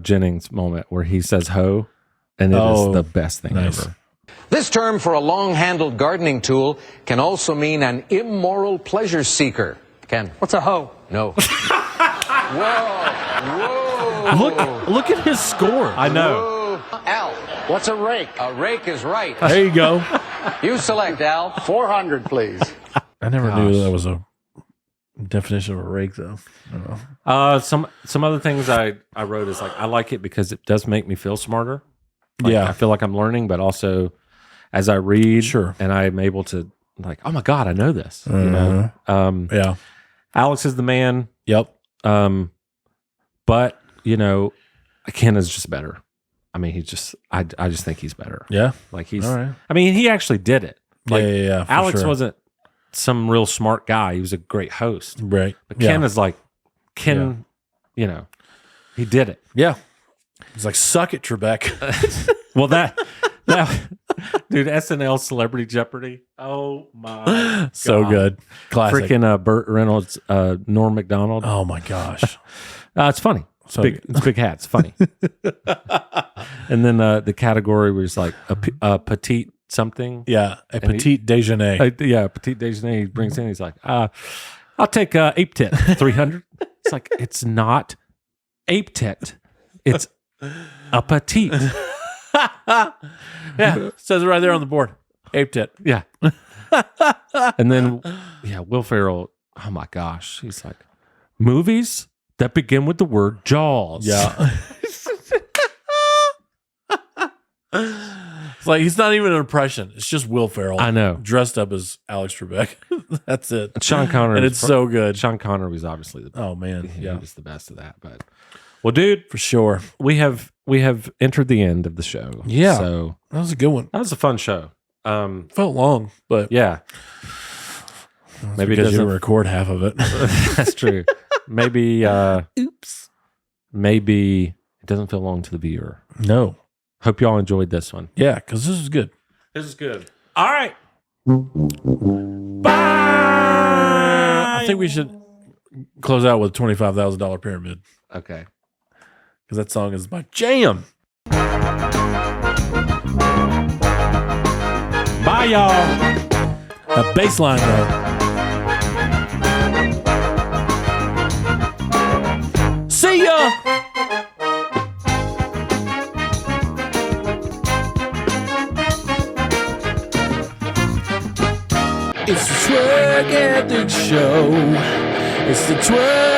[SPEAKER 1] Jennings moment where he says hoe, and it is the best thing ever.
[SPEAKER 3] This term for a long-handled gardening tool can also mean an immoral pleasure seeker. Ken.
[SPEAKER 15] What's a hoe?
[SPEAKER 3] No. Whoa.
[SPEAKER 4] Look at his score.
[SPEAKER 1] I know.
[SPEAKER 3] Whoa. Al, what's a rake? A rake is right.
[SPEAKER 4] There you go.
[SPEAKER 3] You select, Al.
[SPEAKER 13] 400, please.
[SPEAKER 4] I never knew that was a definition of a rake, though. I don't know.
[SPEAKER 1] Some other things I wrote is like I like it because it does make me feel smarter. Like,
[SPEAKER 4] Yeah.
[SPEAKER 1] I feel like I'm learning, but also as I read,
[SPEAKER 4] Sure.
[SPEAKER 1] and I'm able to like, oh my god, I know this. You know,
[SPEAKER 4] Yeah.
[SPEAKER 1] Alex is the man.
[SPEAKER 4] Yep.
[SPEAKER 1] But you know, Ken is just better. I mean, he's just I just think he's better.
[SPEAKER 4] Yeah.
[SPEAKER 1] Like he's.
[SPEAKER 4] All right.
[SPEAKER 1] I mean, he actually did it. Like,
[SPEAKER 4] Yeah, for
[SPEAKER 1] Alex
[SPEAKER 4] sure.
[SPEAKER 1] wasn't some real smart guy. He was a great host.
[SPEAKER 4] Right.
[SPEAKER 1] But Ken is like Ken. You know, he did it.
[SPEAKER 4] Yeah. He's like, suck it, Trebek.
[SPEAKER 1] Well, that dude, SNL Celebrity Jeopardy. Oh my god.
[SPEAKER 4] So good. Classic.
[SPEAKER 1] Freaking Burt Reynolds, Norm Macdonald.
[SPEAKER 4] Oh my gosh.
[SPEAKER 1] It's funny. It's
[SPEAKER 4] So
[SPEAKER 1] big. It's big hat. It's funny. And then the category was like a petite something.
[SPEAKER 4] Yeah. A
[SPEAKER 1] And
[SPEAKER 4] petite déjeuner.
[SPEAKER 1] Petite déjeuner. He brings in. He's like, I'll take ape tit 300. It's like it's not ape tit. It's a petite.
[SPEAKER 4] Yeah. Says it right there on the board. Ape tit.
[SPEAKER 1] Yeah. And then, Will Ferrell, oh my gosh. He's like, movies that begin with the word Jaws.
[SPEAKER 4] Yeah. It's like he's not even an impression. It's just Will Ferrell.
[SPEAKER 1] I know.
[SPEAKER 4] Dressed up as Alex Trebek. That's it.
[SPEAKER 1] Sean Connery.
[SPEAKER 4] And it's so good.
[SPEAKER 1] Sean Connery was obviously the best.
[SPEAKER 4] Oh man.
[SPEAKER 1] He
[SPEAKER 4] Yeah.
[SPEAKER 1] was the best of that. But well, dude,
[SPEAKER 4] For sure.
[SPEAKER 1] we have entered the end of the show.
[SPEAKER 4] Yeah.
[SPEAKER 1] So
[SPEAKER 4] That was a good one.
[SPEAKER 1] that was a fun show.
[SPEAKER 4] Felt long, but
[SPEAKER 1] Yeah. Maybe it
[SPEAKER 4] because you
[SPEAKER 1] doesn't
[SPEAKER 4] record half of it.
[SPEAKER 1] That's true. Maybe oops. Maybe it doesn't feel long to the viewer.
[SPEAKER 4] No.
[SPEAKER 1] Hope y'all enjoyed this one.
[SPEAKER 4] Yeah, because this is good.
[SPEAKER 1] This is good. All right.
[SPEAKER 4] Bye. I think we should close out with $25,000 pyramid
[SPEAKER 1] Okay.
[SPEAKER 4] because that song is my jam.
[SPEAKER 1] Bye, y'all.
[SPEAKER 4] A baseline though. See ya. It's the Twerk Ethics Show. It's the Twerk